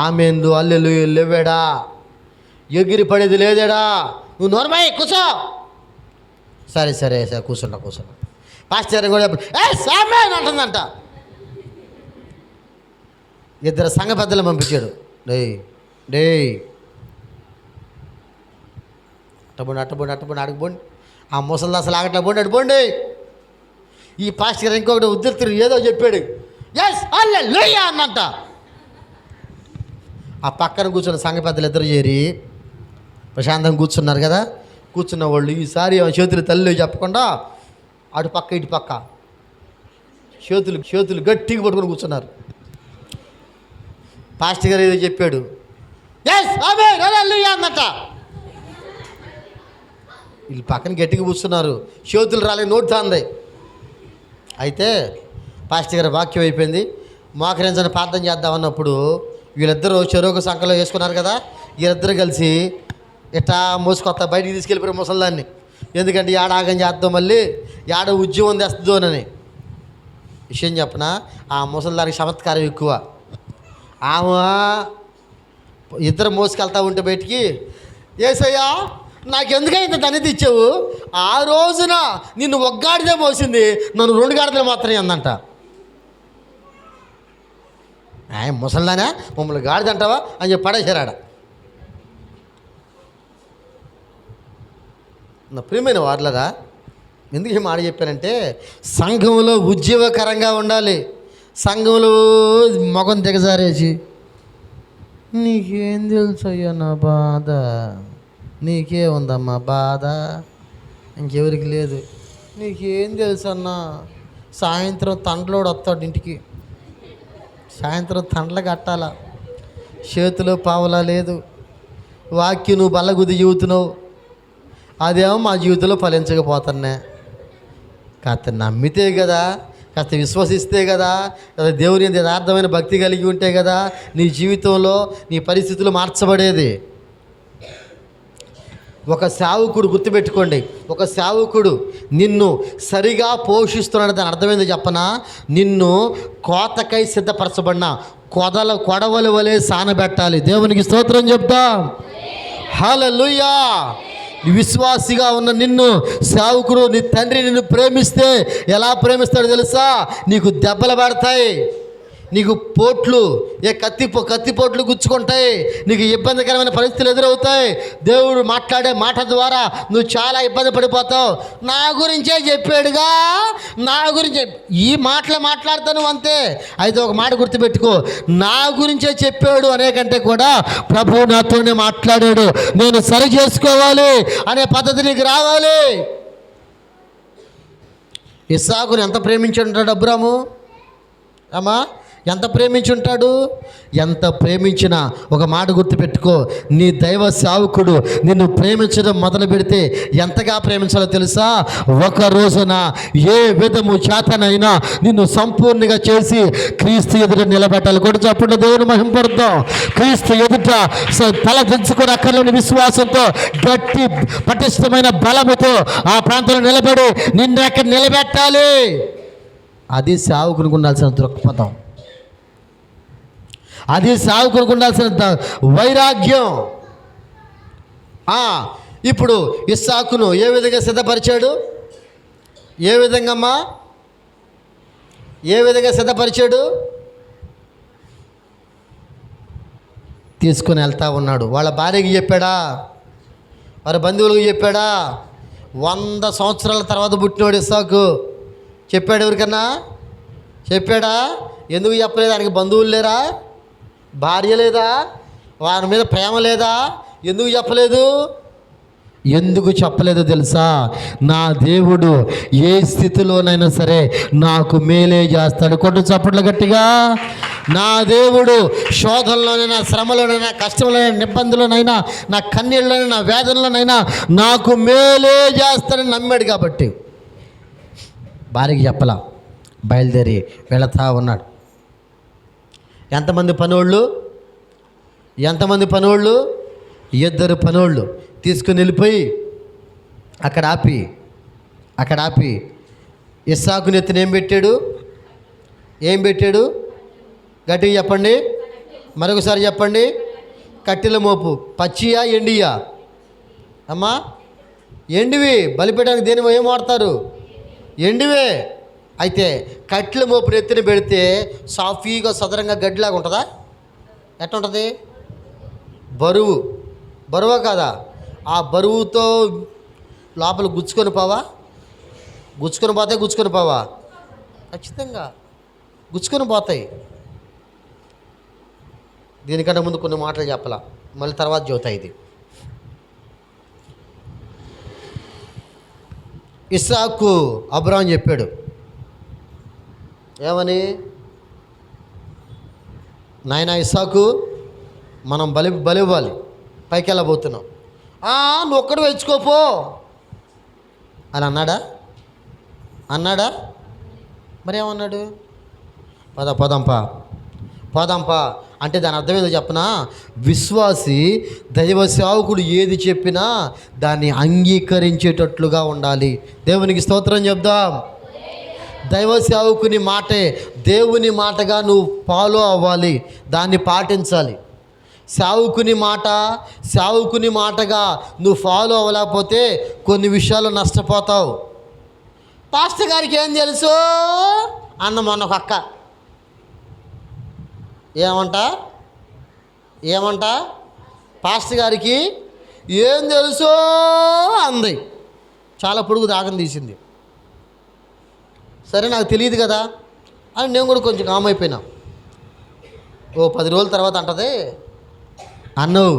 Speaker 1: ఆమెన్లు అల్లెలు లేవాడా, ఎగిరి పడేది లేదేడా, నువ్వు నోర్మాయి కూర్చో. సరే సరే సరే కూర్చుంటా. పాస్టర్ కూడా ఎస్ ఆమెన్ అంటుందంట. ఇద్దరు సంఘ పెద్దలు పంపించాడు, డే అట్టబోండి అడగబోండి, ఆ ముసలి అసలు ఆగట్లా పోండి అటుపోండి. ఈ పాస్టర్ గారు ఇంకొకటి ఉద్ధృతుడు ఏదో చెప్పాడు, ఎస్ హల్లెలూయా అన్నంట. ఆ పక్కన కూర్చున్న సంఘ పెద్దలు ఇద్దరు చేరి ప్రశాంతంగా కూర్చున్నారు కదా. కూర్చున్న వాళ్ళు ఈసారి చేతులు తల్లి చెప్పకుండా అటు పక్క ఇటు పక్క చేతులు గట్టిగా పట్టుకొని కూర్చున్నారు. పాస్టర్ గారు ఏదో చెప్పాడు, అన్నట. వీళ్ళు పక్కన గట్టిగా కూర్చున్నారు, చేతులు రాలే, నోటి తాంది. అయితే పాస్టర్ గారు వాక్యం అయిపోయింది, మోకరించని ప్రార్థన చేద్దామన్నప్పుడు వీళ్ళిద్దరూ చెరువుకు సంకలో వేసుకున్నారు కదా. వీళ్ళిద్దరూ కలిసి ఇట్లా మోసుకొత్త బయటికి తీసుకెళ్ళిపోయారు ముసలిదాన్ని. ఎందుకంటే ఏడ ఆగం చేద్దాం, మళ్ళీ ఏడ ఉద్యమం తెస్తుందోనని. విషయం చెప్పనా, ఆ ముసలిదానికి చమత్కారం ఎక్కువ. ఆమె ఇద్దరు మోసుకెళ్తా ఉంటే బయటికి, ఏసయ్యా నాకెందుకైతే దనిది ఇచ్చావు, ఆ రోజున నిన్ను ఒగ్గాడిదే మోసింది, నన్ను 2 గాడిదలు మాత్రమే అందంట. ఆయన ముసలిదానా మమ్మల్ని గాడిదంటావా అని చెప్పి పడేశారాడ. నా ప్రియమైన వార్లరా, ఎందుకు ఈ మాట చెప్పానంటే సంఘంలో ఉద్యోగకరంగా ఉండాలి. సంఘంలో మొగం దిగజారేసి నీకేం తెలుసు అయ్యా నా బాధ, నీకే ఉందమ్మా బాధ, ఇంకెవరికి లేదు, నీకేం తెలుసు అన్నా. సాయంత్రం తండ్లోడు వస్తాడు ఇంటికి, సాయంత్రం తండ్ల కట్టాల, చేతిలో పావులా లేదు, వాక్యం నువ్వు బల్లగుద్ది చెబుతున్నావు, అదేమో మా జీవితంలో ఫలించకపోతున్నా. కాస్త నమ్మితే కదా, కాస్త విశ్వసిస్తే కదా, దేవుని యథార్థమైన భక్తి కలిగి ఉంటే కదా నీ జీవితంలో నీ పరిస్థితులు మార్చబడేది. ఒక సేవకుడు, గుర్తుపెట్టుకోండి, ఒక సేవకుడు నిన్ను సరిగా పోషిస్తున్నాడు. దాని అర్థమైంది చెప్పనా, నిన్ను కోతకై సిద్ధపరచబడిన కొడవలి వలె సానబెట్టాలి. దేవునికి స్తోత్రం చెప్తా. హల్లెలూయా. విశ్వాసిగా ఉన్న నిన్ను సేవకుడు, నీ తండ్రి నిన్ను ప్రేమిస్తే ఎలా ప్రేమిస్తాడో తెలుసా, నీకు దెబ్బలు పడతాయి, నీకు పోట్లు, కత్తిపోట్లు గుచ్చుకుంటాయి, నీకు ఇబ్బందికరమైన పరిస్థితులు ఎదురవుతాయి. దేవుడు మాట్లాడే మాట ద్వారా నువ్వు చాలా ఇబ్బంది పడిపోతావు. నా గురించే చెప్పాడుగా, నా గురించే ఈ మాటలు మాట్లాడతాను అంతే. అయితే ఒక మాట గుర్తుపెట్టుకో, నా గురించే చెప్పాడు అనే కంటే కూడా ప్రభువు నాతోనే మాట్లాడాడు, నేను సరి చేసుకోవాలి అనే పద్ధతి నీకు రావాలి. ఇస్సాకుని ఎంత ప్రేమించుంటాడు అబ్రాము అమ్మా, ఎంత ప్రేమించుంటాడు. ఎంత ప్రేమించినా ఒక మాట గుర్తుపెట్టుకో, నీ దైవ సేవకుడు నిన్ను ప్రేమించడం మొదలు పెడితే ఎంతగా ప్రేమించాలో తెలుసా, ఒక రోజున ఏ విధము చేతనైనా నిన్ను సంపూర్ణంగా చేసి క్రీస్తు ఎదుట నిలబెట్టాలి. కూడా చెప్పండి, దేవుని మహింపడతాం. క్రీస్తు ఎదుట తల దించుకుని అక్కర్లేని విశ్వాసంతో, గట్టి పటిష్టమైన బలముతో ఆ ప్రాంతంలో నిలబడి నిన్ను అక్కడ నిలబెట్టాలి. అది సేవకునికి ఉండాల్సిన దృక్పథం, అది సేవకునికి ఉండాల్సిన వైరాగ్యం. ఇప్పుడు ఇస్సాకును ఏ విధంగా సిద్ధపరిచాడు, ఏ విధంగా సిద్ధపరిచాడు, తీసుకొని వెళ్తా ఉన్నాడు. వాళ్ళ భార్యకి చెప్పాడా, వారి బంధువులకు చెప్పాడా? 100 సంవత్సరాల తర్వాత పుట్టినవాడు ఇస్సాకు. చెప్పాడు ఎవరికన్నా? చెప్పాడా? ఎందుకు చెప్పలేదు? ఆయనకి బంధువులు లేరా, భార్య లేదా, వారి మీద ప్రేమ లేదా? ఎందుకు చెప్పలేదు? ఎందుకు చెప్పలేదు తెలుసా, నా దేవుడు ఏ స్థితిలోనైనా సరే నాకు మేలే చేస్తాడు. కొట్టు చప్పట్లు గట్టిగా. నా దేవుడు శోధనలోనైనా, శ్రమలోనైనా, కష్టంలోనైనా, ఇబ్బందులోనైనా, నా కన్నీళ్ళలోనైనా, నా వేదనలోనైనా నాకు మేలే చేస్తాడని నమ్మాడు. కాబట్టి భార్యకి చెప్పలా, బయలుదేరి వెళతా ఉన్నాడు. ఎంతమంది పనోళ్ళు? 2 పనోళ్ళు తీసుకుని వెళ్ళిపోయి అక్కడ ఆపి ఇస్సాకుని ఎత్తున ఏం పెట్టాడు? గట్టిగా చెప్పండి, మరొకసారి చెప్పండి. కట్టెల మోపు. పచ్చియా ఎండియా? అమ్మా ఎండివి. బలిపీఠానికి దేని ఏం వాడతారు? ఎండివే. అయితే కట్టెల మోపుని ఎత్తున పెడితే సాఫీగా సదరంగా గడ్డిలాగా ఉంటుందా? ఎట్లా ఉంటుంది? బరువా కాదా? ఆ బరువుతో లోపల గుచ్చుకొని పోవా? గుచ్చుకొని పోవా? ఖచ్చితంగా గుచ్చుకొని పోతాయి. దీనికంటే ముందు కొన్ని మాటలు చెప్పాల, మళ్ళీ తర్వాత చెబుతాయి. ఇది ఇస్సాకు అబ్రాహాం చెప్పాడు ఏమని, నాయన ఇస్సాకు మనం బలివ్వాలి, పైకి వెళ్ళబోతున్నాం. నువ్వు ఒక్కడు వెచ్చుకోపో అని అన్నాడా? మరి ఏమన్నాడు? పోదాంపా అంటే దాని అర్థం ఏదో చెప్పనా, విశ్వాసి దైవ సేవకుడు ఏది చెప్పినా దాన్ని అంగీకరించేటట్లుగా ఉండాలి. దేవునికి స్తోత్రం చెప్దాం. దైవ సేవకుని మాటే దేవుని మాటగా నువ్వు ఫాలో అవ్వాలి, దాన్ని పాటించాలి. సేవకుని మాటగా నువ్వు ఫాలో అవ్వలేకపోతే కొన్ని విషయాలు నష్టపోతావు. పాస్టర్ గారికి ఏం తెలుసు అన్న మొన్న ఒక అక్క ఏమంట పాస్టర్ గారికి ఏం తెలుసో అంది. చాలా పొడుగు దాగం తీసింది. సరే నాకు తెలియదు కదా అని నేను కూడా కొంచెం కామ్ అయిపోయినా. 10 రోజుల తర్వాత అంటది, అన్నావు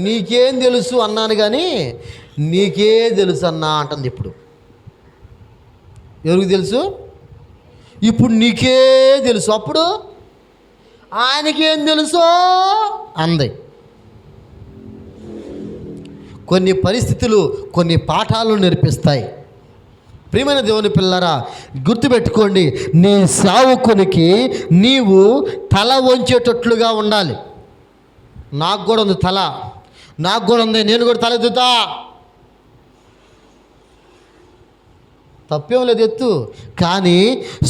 Speaker 1: నీకేం తెలుసు అన్నాను కానీ నీకే తెలుసు అన్నా అంటుంది. ఇప్పుడు ఎవరికి తెలుసు? ఇప్పుడు నీకే తెలుసు, అప్పుడు ఆయనకేం తెలుసో అంది. కొన్ని పరిస్థితులు కొన్ని పాఠాలు నేర్పిస్తాయి. ప్రియమైన దేవుని పిల్లరా, గుర్తుపెట్టుకోండి, నీ సేవకునికి నీవు తల వంచేటట్లుగా ఉండాలి. నాకు కూడా ఉంది తల, నాకు కూడా ఉంది, నేను కూడా తల ఎత్తుతా, తప్పేం లేదు, ఎత్తు. కానీ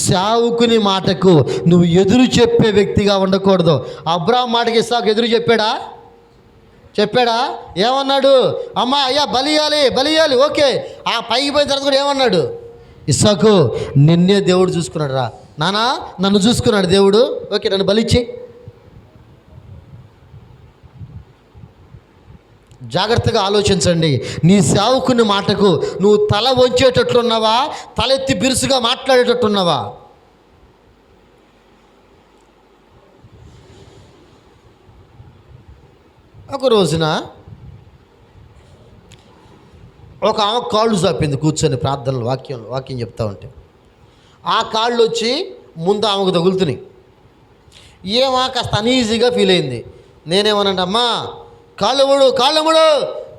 Speaker 1: సేవకుని మాటకు నువ్వు ఎదురు చెప్పే వ్యక్తిగా ఉండకూడదు. అబ్రాహాం మాటకి ఇస్సాకు ఎదురు చెప్పాడా? ఏమన్నాడు? అమ్మా అయ్యా బలియాలి ఓకే. ఆ పైకి పోయిన తర్వాత కూడా ఏమన్నాడు? ఇస్సాకు నిన్నే దేవుడు చూసుకున్నాడు రా నానా, నన్ను చూసుకున్నాడు దేవుడు, ఓకే నన్ను బలిచ్చి. జాగ్రత్తగా ఆలోచించండి. నీ సేవకుని మాటకు నువ్వు తల వంచేటట్లున్నావా, తలెత్తి బిరుసుగా మాట్లాడేటట్టున్నావా? ఒక రోజున ఒక ఆమె కాళ్ళు చాపింది కూర్చొని ప్రార్థనలు వాక్యం చెప్తా ఉంటే. ఆ కాళ్ళు వచ్చి ముందు ఆమెకు తగులుతున్నాయి. కాస్త అనీజీగా ఫీల్ అయింది. నేనేమనంటే, అమ్మా కాళ్ళు ముడు,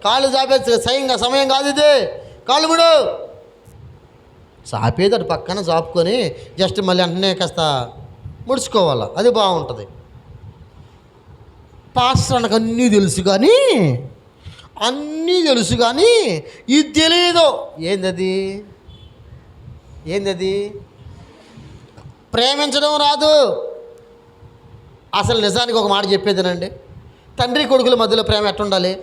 Speaker 1: కాళ్ళు చాపే సమయం కాదు ఇది, కాళ్ళు ముడు. చాపేది అటు పక్కన చాపుకొని జస్ట్ మళ్ళీ వెంటనే కాస్త ముడుచుకోవాలి, అది బాగుంటుంది. పాస్టర్ అనకు అన్నీ తెలుసు కానీ ఇది తెలియదు. ఏందది? ప్రేమించడం రాదు. అసలు నిజానికి ఒక మాట చెప్పేదేనండి, తండ్రి కొడుకుల మధ్యలో ప్రేమ ఎట్టుండాలి?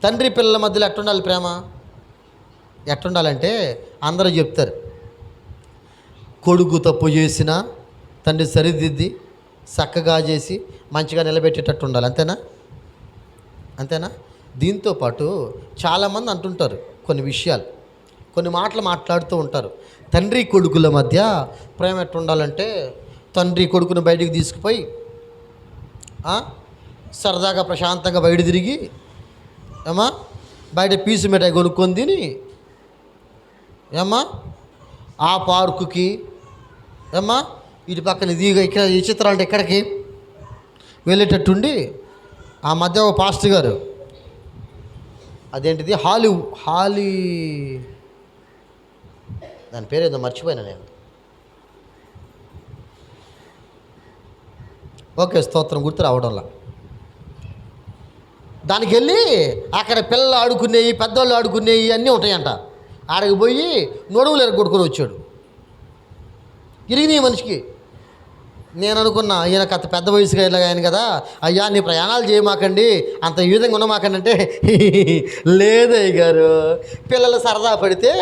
Speaker 1: తండ్రి పిల్లల మధ్యలో ఎట్టుండాలి ప్రేమ? ఎట్టుండాలంటే అందరూ చెప్తారు, కొడుకు తప్పు చేసినా తండ్రి సరిదిద్ది చక్కగా చేసి మంచిగా నిలబెట్టేటట్టు ఉండాలి. అంతేనా? దీంతోపాటు చాలామంది అంటుంటారు కొన్ని మాటలు మాట్లాడుతూ ఉంటారు. తండ్రి కొడుకుల మధ్య ప్రేమ ఎట్టుండాలంటే తండ్రి కొడుకుని బయటికి తీసుకుపోయి సరదాగా ప్రశాంతంగా బయట తిరిగి బయట పీసు మిఠాయి కొనుక్కొని తిని ఆ పార్కుకి ఇటు పక్కన ఇక్కడ ఈ చిత్రాలు అంటే ఎక్కడికి వెళ్ళేటట్టుండి, ఆ మధ్య ఒక పాస్టర్ గారు అదేంటిది హాలీ దాని పేరేదో మర్చిపోయినా నేను. ఓకే, స్తోత్రం, గుర్తు రావడంలా. దానికి వెళ్ళి అక్కడ పిల్లలు ఆడుకునేవి, పెద్దవాళ్ళు ఆడుకునేవి అన్నీ ఉంటాయంట. ఆడకి పోయి నడువులు ఎరగొట్టుకొని వచ్చాడు. ఇరిగినాయి మనిషికి. నేను అనుకున్నా, ఈయన కథ పెద్ద వయసుగా ఆయన కదా, అయ్యా నీ ప్రయాణాలు చేయమాకండి, అంత ఈ విధంగా ఉండమాకండి అంటే, లేదయ్య గారు, పిల్లలు సరదా పడితే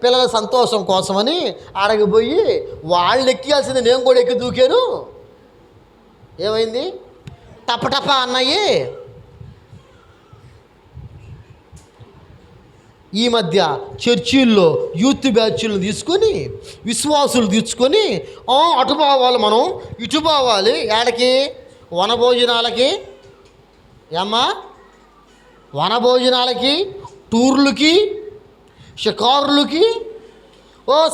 Speaker 1: పిల్లల సంతోషం కోసమని ఆడకి పోయి వాళ్ళు ఎక్కియాల్సింది నేను కూడా ఎక్కి దూకాను. ఏమైంది? టప అన్నాయి. ఈ మధ్య చర్చిల్లో యూత్ బ్యాచ్లు తీసుకొని విశ్వాసులు తీసుకొని అటు పోవాలి, మనం ఇటు పోవాలి. ఏడకి? వనభోజనాలకి. ఏమ్మా? వనభోజనాలకి, టూర్లకి, షికారులకి.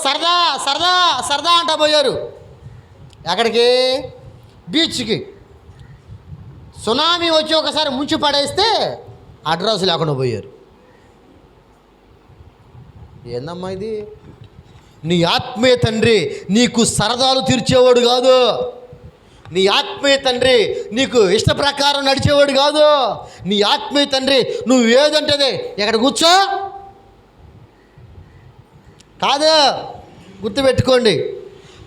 Speaker 1: సరదా సరదా సరదా అంటా పోయారు. ఎక్కడికి? బీచ్కి. సునామీ వచ్చి ఒకసారి ముంచి పడేస్తే అడ్రస్ లేకుండా పోయారు. ఏందమ్మా ఇది? నీ ఆత్మీయ తండ్రి నీకు సరదాలు తీర్చేవాడు కాదు. నీ ఆత్మీయ తండ్రి నీకు ఇష్ట ప్రకారం నడిచేవాడు కాదు. నీ ఆత్మీయ తండ్రి నువ్వు ఏదంటే ఎక్కడ కూర్చో కాదు. గుర్తుపెట్టుకోండి.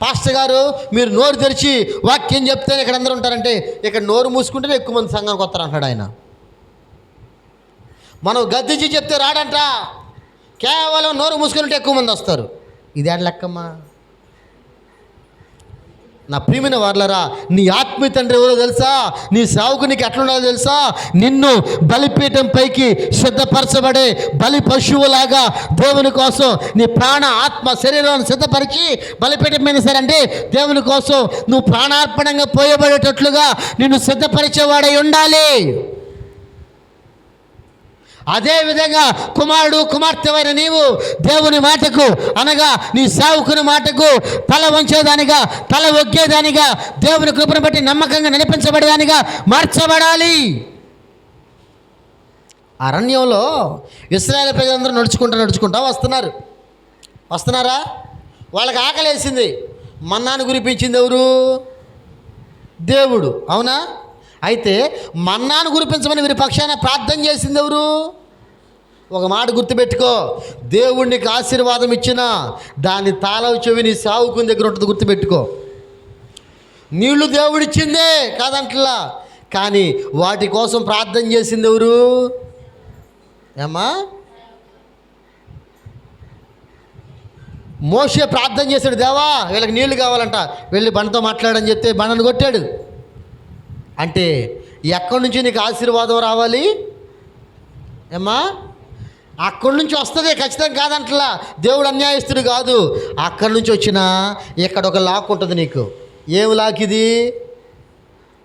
Speaker 1: పాస్టర్ గారు మీరు నోరు తెరిచి వాక్యం చెప్తే ఇక్కడ అందరూ ఉంటారంటే, ఇక్కడ నోరు మూసుకుంటేనే ఎక్కువ మంది సంఘానికి వస్తారు అంటాడు ఆయన. మనం గద్దించి చెప్తే రాడంట, కేవలం నోరు మూసుకుంటే ఎక్కువ మంది వస్తారు. ఇదేడ లెక్కమ్మా? నా ప్రియమైన వారలారా, నీ ఆత్మీయ తండ్రి ఎవరో తెలుసా? నీ సేవకు నీకు ఎట్లుండాలో తెలుసా? నిన్ను బలిపీఠం పైకి సిద్ధపరచబడే బలి పశువులాగా దేవుని కోసం నీ ప్రాణ ఆత్మ శరీరాన్ని సిద్ధపరిచి బలిపీఠం మీద సరే అంటే దేవుని కోసం నువ్వు ప్రాణార్పణంగా పోయబడేటట్లుగా నిన్ను సిద్ధపరిచేవాడై ఉండాలి. అదేవిధంగా కుమారుడు కుమార్తెవైన నీవు దేవుని మాటకు అనగా నీ సేవకుని మాటకు తల వంచేదానిగా, తల ఒగ్గేదానిగా, దేవుని కృపను బట్టి నమ్మకంగా నడిపించబడేదానిగా మార్చబడాలి. అరణ్యంలో ఇశ్రాయేలు ప్రజలందరూ నడుచుకుంటా వస్తున్నారా? వాళ్ళకి ఆకలేసింది. మన్నాను కురిపించింది ఎవరు? దేవుడు. అవునా? అయితే మన్నాను కురిపించమని వీరి పక్షాన ప్రార్థన చేసింది ఎవరు? ఒక మాట గుర్తుపెట్టుకో, దేవుడికి ఆశీర్వాదం ఇచ్చిన దాని తాళం చెవి నీ సావుకుని దగ్గర ఉంటుంది. గుర్తుపెట్టుకో, నీళ్లు దేవుడిచ్చిందే కాదంటలా, కానీ వాటి కోసం ప్రార్థన చేసింది ఎవరు? ఏమ్మా? మోషే ప్రార్థన చేశాడు, దేవా వీళ్ళకి నీళ్లు కావాలంట, వెళ్ళి బండతో మాట్లాడని చెప్తే బండను కొట్టాడు. అంటే ఎక్కడి నుంచి నీకు ఆశీర్వాదం రావాలి? ఏమ్మా? అక్కడి నుంచి వస్తుంది, ఖచ్చితంగా కాదంటలా. దేవుడు అన్యాయస్తుడు కాదు. అక్కడి నుంచి వచ్చినా ఇక్కడ ఒక లాక్ ఉంటుంది నీకు. ఏం లాక్ ఇది?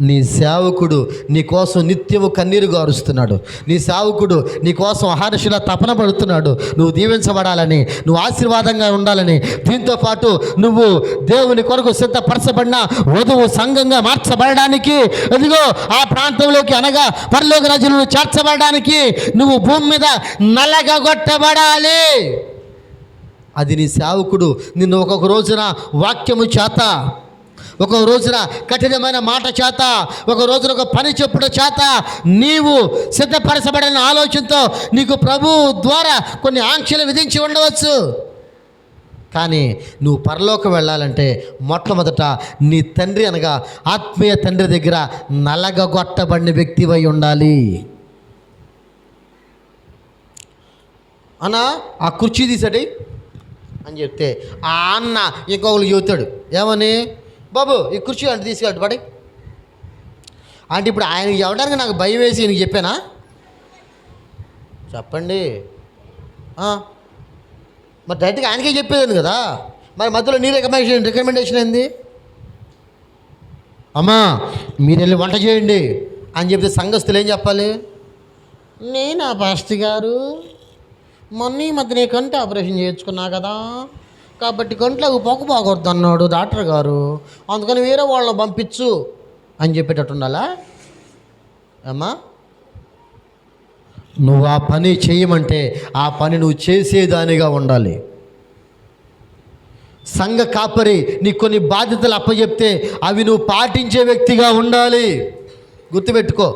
Speaker 1: నీ సేవకుడు నీ కోసం నిత్యము కన్నీరు గారుస్తున్నాడు. నీ సేవకుడు నీ కోసం అహర్షుల తపన పడుతున్నాడు. నువ్వు దీవించబడాలని, నువ్వు ఆశీర్వాదంగా ఉండాలని, దీంతో పాటు నువ్వు దేవుని కొరకు సిద్ధపరచబడిన వధువు సంఘంగా మార్చబడడానికి, ఎదిగో ఆ ప్రాంతంలోకి అనగా పరలోక రాజ్యంలో చేర్చబడడానికి నువ్వు భూమి మీద నలగగొట్టబడాలి. అది నీ సేవకుడు నిన్ను ఒక్కొక్క రోజున వాక్యము చేత, ఒక రోజున కఠినమైన మాట చేత, ఒక రోజున ఒక పని చెప్పుట చేత నీవు సిద్ధపరచబడిన ఆలోచనతో నీకు ప్రభు ద్వారా కొన్ని ఆంక్షలు విధించి ఉండవచ్చు. కానీ నువ్వు పరలోకం వెళ్ళాలంటే మొట్టమొదట నీ తండ్రి అనగా ఆత్మీయ తండ్రి దగ్గర నలగగొట్టబడిన వ్యక్తివై ఉండాలి. అన్న ఆ కుర్చీ తీసాడు అని చెప్తే ఆ అన్న ఇంకొకరు చెబుతాడు, ఏమని? బాబు ఈ కుర్చీ అంటే తీసుకెళ్ళి పడి అంటే ఇప్పుడు ఆయన ఇవ్వడానికి నాకు భయం వేసి నీకు చెప్పానా? చెప్పండి. మరి డైరెక్ట్గా ఆయనకే చెప్పేదాన్ని కదా. మరి మధ్యలో నీ రికమెండేషన్ ఏంది? అమ్మా మీరు వెళ్ళి వంట చేయండి అని చెప్తే సంఘస్థులు ఏం చెప్పాలి? నేనా పాస్టర్ గారు, మొన్న ఈ మధ్య నీ కంటి ఆపరేషన్ చేయించుకున్నా కదా, కాబట్టి కంట్లోకి పొగ పోకూడదు అన్నాడు డాక్టర్ గారు, అందుకని వేరే వాళ్ళని పంపించు అని చెప్పేటట్టు ఉండాలా? అమ్మా నువ్వు ఆ పని చేయమంటే ఆ పని నువ్వు చేసేదానిగా ఉండాలి. సంఘ కాపరి నీకు కొన్ని బాధ్యతలు అప్పచెప్తే అవి నువ్వు పాటించే వ్యక్తిగా ఉండాలి. గుర్తుపెట్టుకో.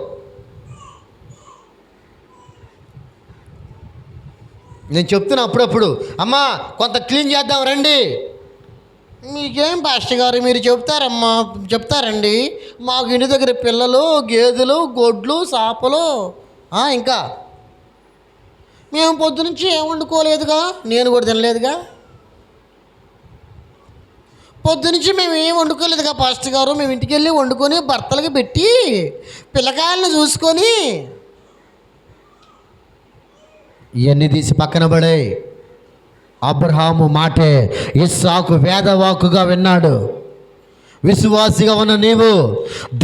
Speaker 1: నేను చెప్తున్నా అప్పుడప్పుడు, అమ్మా కొంత క్లీన్ చేద్దాం రండి. మీకేం పాస్టర్ గారు మీరు చెప్తారండి, మాకు ఇంటి దగ్గర పిల్లలు, గేదెలు, గొడ్లు, చేపలు, ఇంకా మేము పొద్దునుంచి ఏం వండుకోలేదుగా, నేను కూడా తినలేదుగా, పొద్దునుంచి మేము ఏం వండుకోలేదుగా పాస్టర్ గారు, మేము ఇంటికి వెళ్ళి వండుకొని భర్తలకి పెట్టి పిల్లకాయలను చూసుకొని ఇవన్నీ తీసి పక్కన పడే. అబ్రహాము మాటే ఇస్సాకు వేదవాకుగా విన్నాడు. విశ్వాసిగా ఉన్న నీవు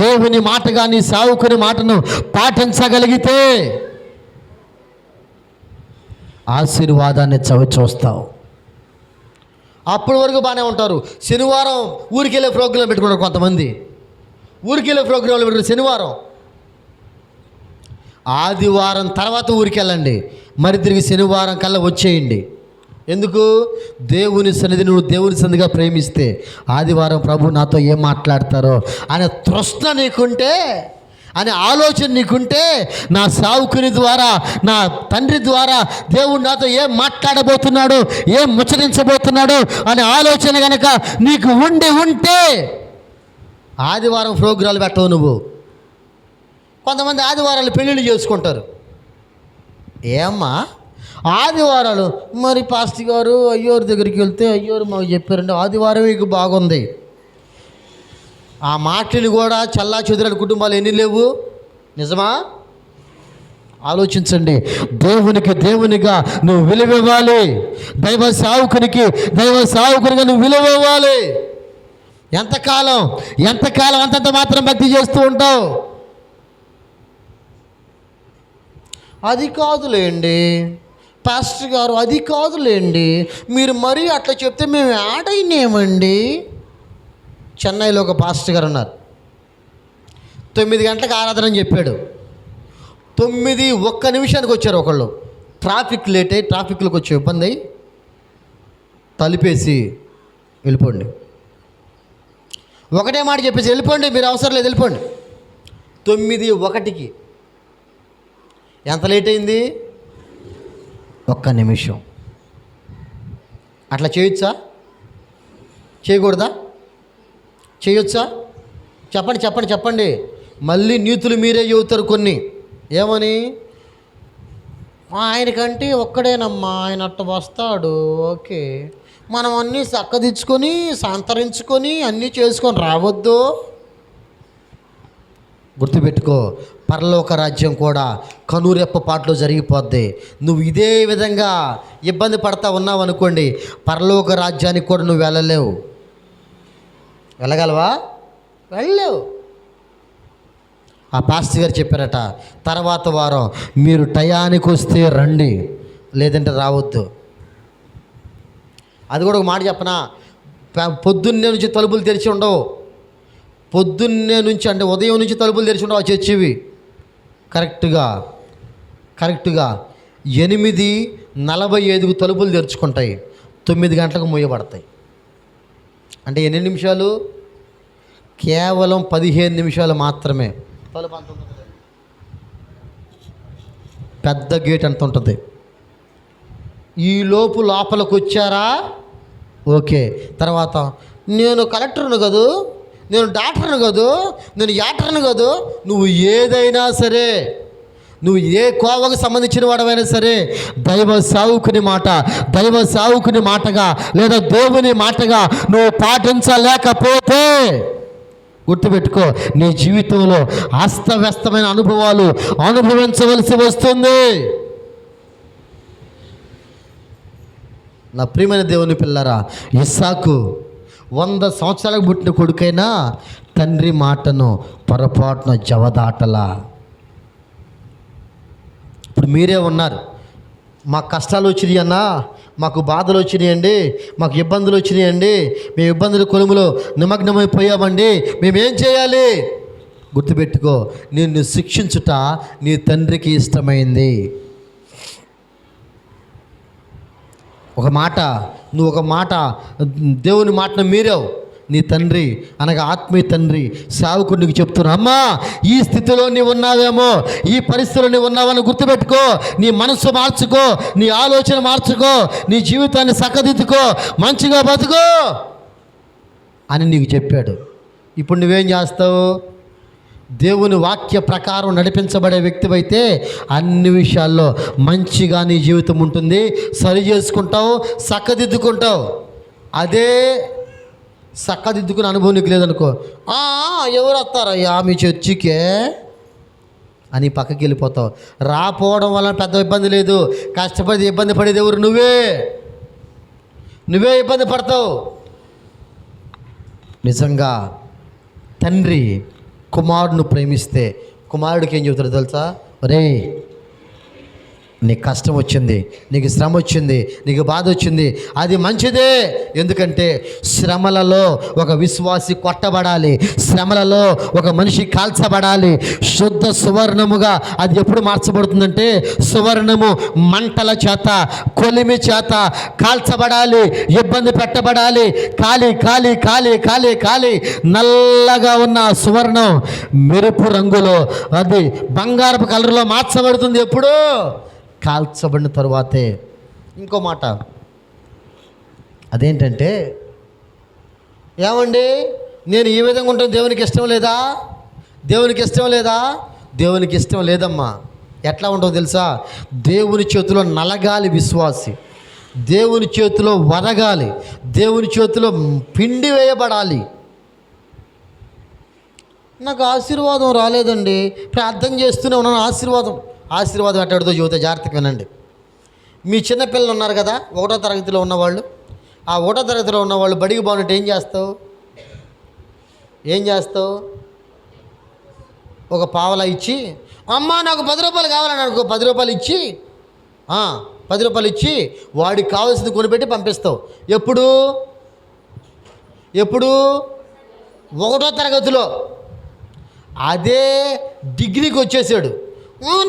Speaker 1: దేవుని మాటగా నీ సావుకుని మాటను పాటించగలిగితే ఆశీర్వాదాన్ని చూస్తావు. అప్పటి వరకు బాగానే ఉంటారు. శనివారం ఊరికి వెళ్ళే ప్రోగ్రాం పెట్టుకున్నారు కొంతమంది. ఊరికి వెళ్ళే ప్రోగ్రాంలు పెట్టుకున్నారు శనివారం. ఆదివారం తర్వాత ఊరికి వెళ్ళండి, మరి తిరిగి శనివారం కల్లా వచ్చేయండి. ఎందుకు? దేవుని సన్నిధి, నువ్వు దేవుని సన్నిధిగా ప్రేమిస్తే ఆదివారం ప్రభు నాతో ఏం మాట్లాడతారో అనే తృష్ణ నీకుంటే, అనే ఆలోచన నీకుంటే, నా సావుకుని ద్వారా, నా తండ్రి ద్వారా దేవుడు నాతో ఏం మాట్లాడబోతున్నాడు, ఏం ముచ్చరించబోతున్నాడు అనే ఆలోచన కనుక నీకు ఉంటే ఆదివారం ప్రోగ్రాలు పెట్టవు నువ్వు. కొంతమంది ఆదివారాలు పెళ్ళిళ్ళు చేసుకుంటారు. ఏమ్మా ఆదివారాలు? మరి పాస్టర్ గారు అయ్యోరు దగ్గరికి వెళ్తే అయ్యోరు మాకు చెప్పారండి ఆదివారం మీకు బాగుంది. ఆ మాటలు కూడా చల్లా చెదురాడు కుటుంబాలు ఎన్ని లేవు? నిజమా? ఆలోచించండి. దేవునిగా నువ్వు విలువివ్వాలి. దైవ సావుకునిగా నువ్వు విలువివ్వాలి. ఎంతకాలం అంతంత మాత్రం భక్తి చేస్తూ ఉంటావు? అది కాదులేండి పాస్టర్ గారు, అది కాదులేండి, మీరు మరీ అట్లా చెప్తే మేము యాడ్ అయినామండి. చెన్నైలో ఒక పాస్టర్ గారు ఉన్నారు. 9 గంటలకు ఆరాధన అని చెప్పాడు. 9:01 వచ్చారు ఒకళ్ళు. ట్రాఫిక్ లేట్ అయ్యి, ట్రాఫిక్లోకి వచ్చే ఇబ్బంది అయ్యి తలిపేసి వెళ్ళిపోండి. ఒకటే మాట చెప్పేసి వెళ్ళిపోండి, మీరు అవసరం లేదు వెళ్ళిపోండి. 9:01 ఎంత లేట్ అయింది? 1 నిమిషం. అట్లా చేయొచ్చా? చేయకూడదా? చేయొచ్చా? చెప్పండి. మళ్ళీ నీతులు మీరే చెబుతారు కొన్ని. ఏమని? ఆయనకంటే ఒక్కడేనమ్మా, ఆయన అట్ట వస్తాడు, ఓకే, మనం అన్నీ చక్కదిచ్చుకొని సంతరించుకొని అన్నీ చేసుకొని రావద్దు. గుర్తుపెట్టుకో, పరలోక రాజ్యం కూడా కనురెప్పపాట్లో జరిగిపోద్ది. నువ్వు ఇదే విధంగా ఇబ్బంది పడతా ఉన్నావు అనుకోండి, పరలోక రాజ్యానికి కూడా నువ్వు వెళ్ళలేవు. వెళ్ళగలవా? వెళ్ళలేవు. ఆ పాస్టర్ గారు చెప్పారట, తర్వాత వారం మీరు టయానికి వస్తే రండి, లేదంటే రావద్దు. అది కూడా ఒక మాట చెప్పనా, పొద్దున్నే నుంచి తలుపులు తెరిచి ఉండవు. పొద్దున్నే నుంచి అంటే ఉదయం నుంచి తలుపులు తెరిచి ఉండవు ఆ చర్చివి. కరెక్ట్గా 8:45 తలుపులు తెరుచుకుంటాయి, 9 గంటలకు మూయబడతాయి. అంటే ఎన్ని నిమిషాలు? కేవలం 15 నిమిషాలు మాత్రమే. తలుపు అంత ఉంటుంది, పెద్ద గేట్ అంత ఉంటుంది. ఈలోపు లోపలికి వచ్చారా ఓకే. తర్వాత నేను కలెక్టర్ను కాదు, నేను డాక్టర్ను కాదు, నేను యాక్టర్ను కాదు, నువ్వు ఏదైనా సరే, నువ్వు ఏ కోవకు సంబంధించిన వాడవైనా సరే, దైవ సావుకుని మాటగా లేదా దేవుని మాటగా నువ్వు పాటించలేకపోతే గుర్తుపెట్టుకో, నీ జీవితంలో అస్తవ్యస్తమైన అనుభవాలు అనుభవించవలసి వస్తుంది. నా ప్రియమైన దేవుని పిల్లరా, ఇస్సాకు 100 సంవత్సరాలకు పుట్టిన కొడుకైనా తండ్రి మాటను పొరపాటున జవదాటలా. ఇప్పుడు మీరే ఉన్నారు, మాకు కష్టాలు వచ్చినాయి అన్నా, మాకు బాధలు వచ్చినాయండి, మాకు ఇబ్బందులు వచ్చినాయండి, మేము ఇబ్బందుల కొలుములో నిమగ్నమైపోయామండి, మేమేం చేయాలి? గుర్తుపెట్టుకో, నిన్ను శిక్షించుట నీ తండ్రికి ఇష్టమైంది. నువ్వు ఒక మాట దేవుని మాటను మీరావు, నీ తండ్రి అనగా ఆత్మీయ తండ్రి సేవకుడు నీకు చెప్తున్నా, అమ్మా ఈ స్థితిలో నీవు ఉన్నావేమో, ఈ పరిస్థితిలో నీవు ఉన్నావని గుర్తుపెట్టుకో, నీ మనస్సు మార్చుకో, నీ ఆలోచన మార్చుకో, నీ జీవితాన్ని చక్కదిద్దుకో, మంచిగా బతుకో అని నీకు చెప్పాడు. ఇప్పుడు నువ్వేం చేస్తావు? దేవుని వాక్య ప్రకారం నడిపించబడే వ్యక్తివైతే అన్ని విషయాల్లో మంచిగా నీ జీవితం ఉంటుంది, సరి చేసుకుంటావు, చక్కదిద్దుకుంటావు. అదే చక్కదిద్దుకునే అనుభవం నీకు లేదనుకో, ఎవరు వస్తారయ్యా మీ చర్చికే, అని పక్కకి వెళ్ళిపోతావు. రాపోవడం వల్ల పెద్ద ఇబ్బంది లేదు. కష్టపడి ఇబ్బంది పడేది ఎవరు? నువ్వే ఇబ్బంది పడతావు. నిజంగా తండ్రి కుమారుడును ప్రేమిస్తే కుమారుడికి ఏం చెబుతాడు తెలుసా? ఒరేయ్, నీకు కష్టం వచ్చింది, నీకు శ్రమ వచ్చింది, నీకు బాధ వచ్చింది, అది మంచిదే. ఎందుకంటే శ్రమలలో ఒక విశ్వాసి కొట్టబడాలి, శ్రమలలో ఒక మనిషి కాల్చబడాలి. శుద్ధ సువర్ణముగా అది ఎప్పుడు మార్చబడుతుందంటే సువర్ణము మంటల చేత, కొలిమి చేత కాల్చబడాలి, ఇబ్బంది పెట్టబడాలి. కాలి కాలి కాలి కాలి కాలి నల్లగా ఉన్న సువర్ణం మెరుపు రంగులో, అది బంగారపు కలర్లో మార్చబడుతుంది. ఎప్పుడు? కాల్చబడిన తరువాతే. ఇంకో మాట అదేంటంటే, ఏమండి నేను ఈ విధంగా ఉంటాను, దేవునికి ఇష్టం లేదా? దేవునికి ఇష్టం లేదా? దేవునికి ఇష్టం లేదమ్మా. ఎట్లా ఉంటుందో తెలుసా? దేవుని చేతిలో నలగాలి విశ్వాసి, దేవుని చేతిలో వరగాలి, దేవుని చేతిలో పిండి వేయబడాలి. నాకు ఆశీర్వాదం రాలేదండి, ప్రార్థన చేస్తూనే ఉన్నాను, ఆశీర్వాదం ఎట్టాడుతో చెబుతా, జాగ్రత్తగా వినండి. మీ చిన్నపిల్లలు ఉన్నారు కదా, 1వ తరగతిలో ఉన్నవాళ్ళు, ఆ 1వ తరగతిలో ఉన్నవాళ్ళు బడికి బాగుంటే ఏం చేస్తావు? ఒక పావలా ఇచ్చి, అమ్మ నాకు 10 రూపాయలు కావాలని అనుకో, 10 రూపాయలు ఇచ్చి 10 రూపాయలు ఇచ్చి వాడికి కావాల్సింది కొనిపెట్టి పంపిస్తావు. ఎప్పుడు 1వ తరగతిలో. అదే డిగ్రీకి వచ్చేసాడు,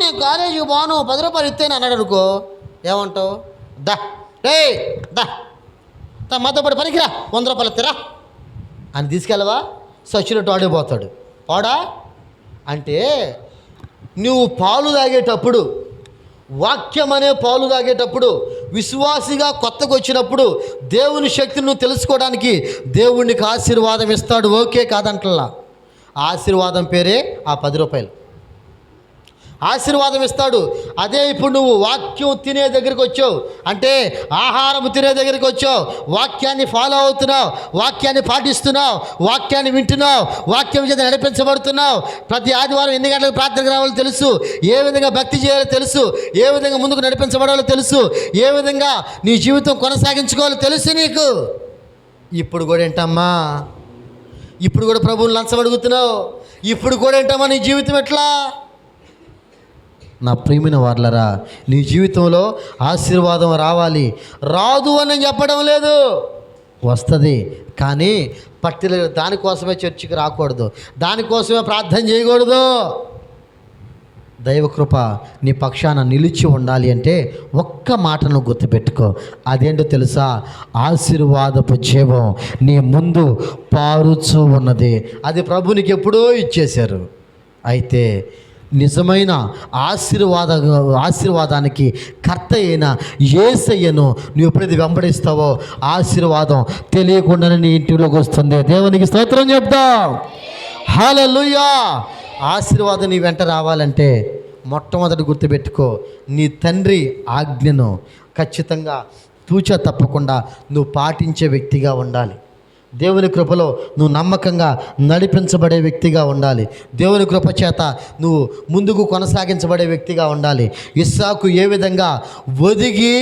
Speaker 1: నేను కాలేజీకి బాను 10 రూపాయలు ఇస్తేనే అన్నాడు అనుకో, ఏమంటావు? దా మాతో పాటు పనికిరా, 100 రూపాయలు ఇస్తారా అని తీసుకెళ్ళవా? సచ్చినట్టు ఆడిపోతాడు. పాడా అంటే నువ్వు పాలు తాగేటప్పుడు, వాక్యం అనే పాలు తాగేటప్పుడు, విశ్వాసిగా కొత్తగా వచ్చినప్పుడు దేవుని శక్తిని నువ్వు తెలుసుకోవడానికి దేవునికి ఆశీర్వాదం ఇస్తాడు. ఓకే కాదంటల్లా. ఆశీర్వాదం పేరే ఆ 10 రూపాయలు. ఆశీర్వాదం ఇస్తాడు. అదే ఇప్పుడు నువ్వు వాక్యం తినే దగ్గరికి వచ్చావు అంటే, ఆహారం తినే దగ్గరికి వచ్చావు, వాక్యాన్ని ఫాలో అవుతున్నావు, వాక్యాన్ని పాటిస్తున్నావు, వాక్యాన్ని వింటున్నావు, వాక్యం చేత నడిపించబడుతున్నావు. ప్రతి ఆదివారం ఎన్ని గంటలకు ప్రార్థనకు రావాలో తెలుసు, ఏ విధంగా భక్తి చేయాలో తెలుసు, ఏ విధంగా ముందుకు నడిపించబడాలో తెలుసు, ఏ విధంగా నీ జీవితం కొనసాగించుకోవాలో తెలుసు నీకు. ఇప్పుడు కూడా ఏంటమ్మా, ఇప్పుడు కూడా ప్రభువుని లంచం అడుగుతున్నావు, ఇప్పుడు కూడా ఏంటమ్మా నీ జీవితం ఎట్లా? నా ప్రియమైన వారలారా, నీ జీవితంలో ఆశీర్వాదం రావాలి. రాదు అని చెప్పడం లేదు, వస్తుంది. కానీ పర్టికులర్ దానికోసమే చర్చికి రాకూడదు, దానికోసమే ప్రార్థన చేయకూడదు. దైవకృప నీ పక్షాన నిలిచి ఉండాలి అంటే ఒక్క మాటను గుర్తుపెట్టుకో. అదేంటో తెలుసా? ఆశీర్వాదపు జీవం నీ ముందు పారుచూ ఉన్నది. అది ప్రభు నీకు ఎప్పుడో ఇచ్చేశారు. అయితే నిజమైన ఆశీర్వాదానికి కర్త అయిన యేసయ్యను నువ్వు ఎప్పుడైతే వెంబడిస్తావో ఆశీర్వాదం తెలియకుండానే నీ ఇంటిలోకి వస్తుంది. దేవునికి స్తోత్రం చెప్దాం. హల్లెలూయా. ఆశీర్వాదం నీ వెంట రావాలంటే మొట్టమొదటి గుర్తుపెట్టుకో, నీ తండ్రి ఆజ్ఞను ఖచ్చితంగా తూచా తప్పకుండా నువ్వు పాటించే వ్యక్తిగా ఉండాలి. దేవుని కృపలో నువ్వు నమ్మకంగా నడిపించబడే వ్యక్తిగా ఉండాలి. దేవుని కృప చేత నువ్వు ముందుకు కొనసాగించబడే వ్యక్తిగా ఉండాలి. ఇస్సాకు ఏ విధంగా ఒదిగి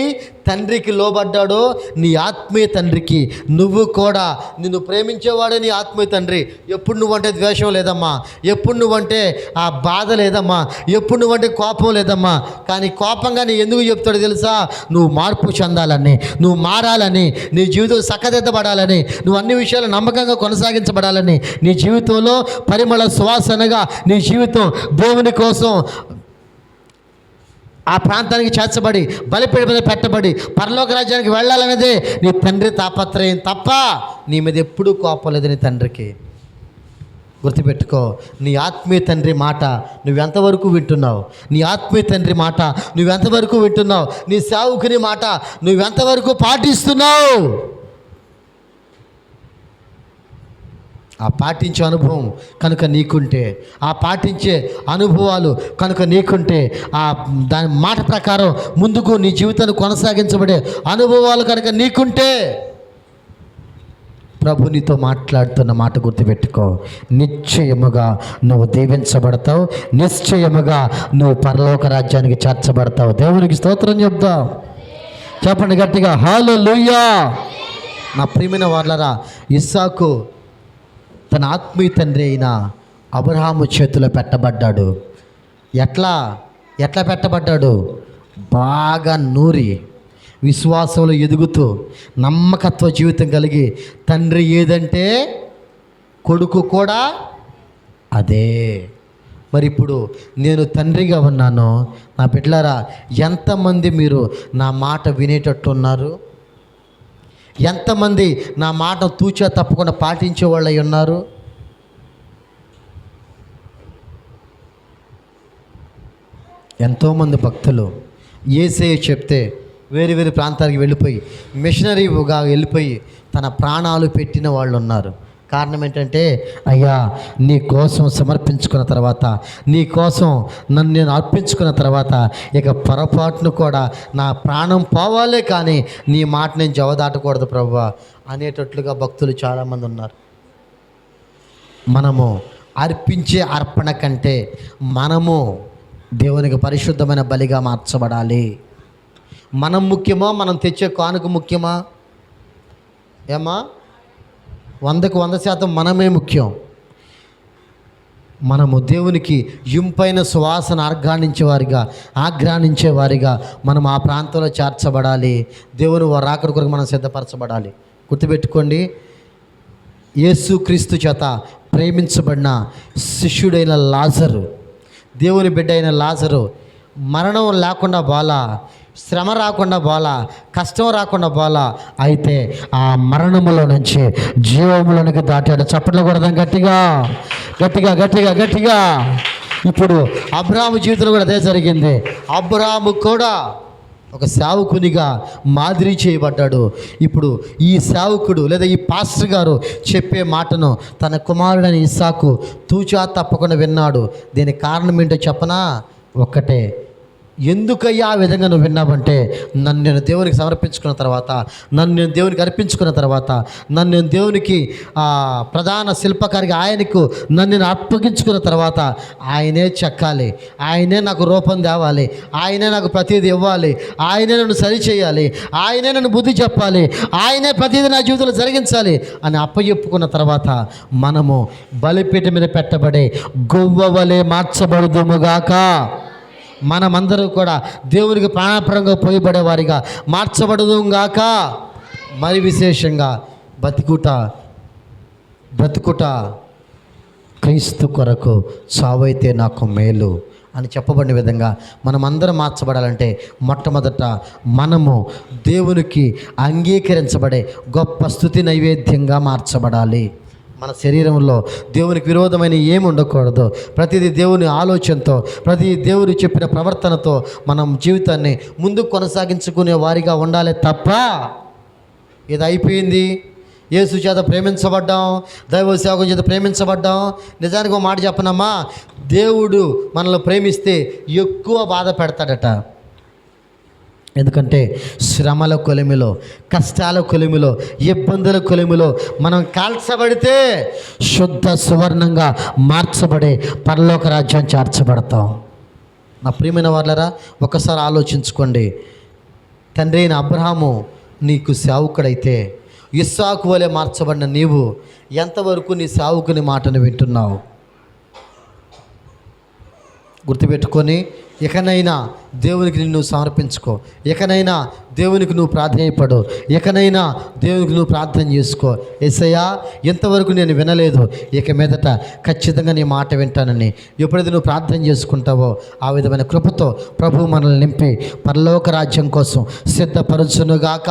Speaker 1: తండ్రికి లోబడ్డాడో, నీ ఆత్మీయ తండ్రికి నువ్వు కూడా, నిన్ను ప్రేమించేవాడే నీ ఆత్మీయ తండ్రి. ఎప్పుడు నువ్వంటే ద్వేషం లేదమ్మా, ఎప్పుడు నువ్వంటే ఆ బాధ లేదమ్మా, ఎప్పుడు నువ్వంటే కోపం లేదమ్మా. కానీ కోపంగా నీ ఎందుకు చెప్తాడు తెలుసా? నువ్వు మార్పు చెందాలని, నువ్వు మారాలని, నీ జీవితం చక్కదిద్దబడాలని, నువ్వు అన్ని విషయాలు నమ్మకంగా కొనసాగించబడాలని, నీ జీవితంలో పరిమళ సువాసనగా నీ జీవితం దేవుని కోసం ఆ ప్రాంతానికి చేర్చబడి బలిపీఠం మీద పెట్టబడి పరలోక రాజ్యానికి వెళ్ళాలనేదే నీ తండ్రి తాపత్రయం తప్ప నీ మీద ఎప్పుడూ కోపం లేదు నీ తండ్రికి. గుర్తుపెట్టుకో, నీ ఆత్మీయ తండ్రి మాట నువ్వెంతవరకు వింటున్నావు? నీ ఆత్మీయ తండ్రి మాట నువ్వెంతవరకు వింటున్నావు? నీ సేవకుని మాట నువ్వెంతవరకు పాటిస్తున్నావు? ఆ పాటించే అనుభవం కనుక నీకుంటే, ఆ పాటించే అనుభవాలు కనుక నీకుంటే, ఆ దాని మాట ప్రకారం ముందుకు నీ జీవితాన్ని కొనసాగించబడే అనుభవాలు కనుక నీకుంటే, ప్రభు నీతో మాట్లాడుతున్న మాట గుర్తుపెట్టుకో. నిశ్చయముగా నువ్వు దీవించబడతావు, నిశ్చయముగా నువ్వు పరలోక రాజ్యానికి చేర్చబడతావు. దేవునికి స్తోత్రం చెప్దాం. చెప్పండి గట్టిగా, హల్లెలూయా. నా ప్రియమైన వాళ్ళరా, ఇస్సాకు తన ఆత్మీయ తండ్రి అయిన అబ్రహాము చేతిలో పెట్టబడ్డాడు. ఎట్లా పెట్టబడ్డాడు? బాగా నూరి విశ్వాసంలో ఎదుగుతూ నమ్మకత్వ జీవితం కలిగి, తండ్రి ఏదంటే కొడుకు కూడా అదే. మరి ఇప్పుడు నేను తండ్రిగా ఉన్నాను. నా బిడ్డలారా, ఎంతమంది మీరు నా మాట వినేటట్టు ఉన్నారు? ఎంతమంది నా మాట తూచా తప్పకుండా పాటించే వాళ్ళు ఉన్నారు? ఎంతోమంది భక్తులు యేసయ్య చెప్తే వేరే వేరే ప్రాంతానికి వెళ్ళిపోయి మిషనరీగా వెళ్ళిపోయి తన ప్రాణాలు పెట్టిన వాళ్ళు ఉన్నారు. కారణం ఏంటంటే, అయ్యా నీ కోసం సమర్పించుకున్న తర్వాత, నీ కోసం నన్ను నేను అర్పించుకున్న తర్వాత ఇక పొరపాటును కూడా నా ప్రాణం పోవాలే కానీ నీ మాట నేను జవదాటకూడదు ప్రభువా అనేటట్లుగా భక్తులు చాలామంది ఉన్నారు. మనము అర్పించే అర్పణ కంటే మనము దేవునికి పరిశుద్ధమైన బలిగా మార్చబడాలి. మనం ముఖ్యమా, మనం తెచ్చే కానుక ముఖ్యమా? ఏమా, 100% మనమే ముఖ్యం. మనము దేవునికి ఇంపైన సువాసన ఆగ్రానించే వారిగా మనం ఆ ప్రాంతంలో చేర్చబడాలి. దేవుని రాకడ కొరకు మనం సిద్ధపరచబడాలి. గుర్తుపెట్టుకోండి, యేసుక్రీస్తు చేత ప్రేమించబడిన శిష్యుడైన లాజరు, దేవుని బిడ్డ అయిన లాజరు మరణం లేకుండా బాలా, శ్రమ రాకుండా బాలా, కష్టం రాకుండా బాలా, అయితే ఆ మరణములో నుంచి జీవములోనికి దాటాడు. చప్పట్లు కొడదాం గట్టిగా గట్టిగా గట్టిగా గట్టిగా. ఇప్పుడు అబ్రాహాము జీవితంలో కూడా అదే జరిగింది. అబ్రాహాము కూడా ఒక సేవకునిగా మాదిరి చేయబడ్డాడు. ఇప్పుడు ఈ సేవకుడు లేదా ఈ పాస్టర్ గారు చెప్పే మాటను తన కుమారుడైన ఇస్సాకు తూచా తప్పకుండా విన్నాడు. దీనికి కారణం ఏంటో చెప్పనా? ఒక్కటే, ఎందుకయ్యా ఆ విధంగా నువ్వు విన్నావంటే, నన్ను నేను దేవునికి సమర్పించుకున్న తర్వాత, నన్ను నేను దేవునికి అర్పించుకున్న తర్వాత, నన్ను నేను దేవునికి ప్రధాన శిల్పకారిగా ఆయనకు నన్ను నేను అప్పగించుకున్న తర్వాత ఆయనే చెక్కాలి, ఆయనే నాకు రూపం తేవాలి, ఆయనే నాకు ప్రతిదీ ఇవ్వాలి, ఆయనే నన్ను సరిచేయాలి, ఆయనే నన్ను బుద్ధి చెప్పాలి, ఆయనే ప్రతిదీ నా జీవితంలో జరిగించాలి అని అప్పచెప్పుకున్న తర్వాత మనము బలిపీఠం మీద పెట్టబడే గొవ్వవలే మార్చబడుదుముగాక. మనమందరూ కూడా దేవునికి ప్రాణప్రంగా పోయబడే వారిగా మార్చబడుదుగాక. మరి విశేషంగా బ్రతుకుట క్రీస్తు కొరకు, చావైతే నాకు మేలు అని చెప్పబడిన విధంగా మనమందరం మార్చబడాలంటే మొట్టమొదట మనము దేవునికి అంగీకరించబడే గొప్ప స్తుతి నైవేద్యంగా మార్చబడాలి. మన శరీరంలో దేవునికి విరోధమైన ఏమి ఉండకూడదు. ప్రతిదీ దేవుని ఆలోచనతో, ప్రతి దేవుడు చెప్పిన ప్రవర్తనతో మనం జీవితాన్ని ముందుకు కొనసాగించుకునే వారిగా ఉండాలి తప్ప, ఇది అయిపోయింది, యేసు చేత ప్రేమించబడ్డాం, దైవ సేవకుల చేత ప్రేమించబడ్డాం. నిజానికి ఒక మాట చెప్పనమ్మా, దేవుడు మనల్ని ప్రేమిస్తే ఎక్కువ బాధ పెడతాడట. ఎందుకంటే శ్రమల కొలిమిలో, కష్టాల కొలిమిలో, ఇబ్బందుల కొలిమిలో మనం కాల్చబడితే శుద్ధ సువర్ణంగా మార్చబడే పరలోక రాజ్యం చేర్చబడతాం. నా ప్రియమైన వాళ్ళరా, ఒకసారి ఆలోచించుకోండి. తండ్రి అయిన అబ్రహాము నీకు సేవకుడైతే, ఇస్సాకు వలె మార్చబడిన నీవు ఎంతవరకు నీ సేవకుని మాటను వింటున్నావు? గుర్తుపెట్టుకొని ఇకనైనా దేవునికి నిన్ను సమర్పించుకో, ఇకనైనా దేవునికి నువ్వు ప్రాధేయపడు, ఇకనైనా దేవునికి నువ్వు ప్రార్థన చేసుకో. యేసయ్యా, ఇంతవరకు నేను వినలేదు, ఇక మీదట ఖచ్చితంగా నీ మాట వింటానని ఎప్పుడైతే నువ్వు ప్రార్థన చేసుకుంటావో ఆ విధమైన కృపతో ప్రభువు మనల్ని నింపి పరలోక రాజ్యం కోసం సిద్ధపరచునుగాక.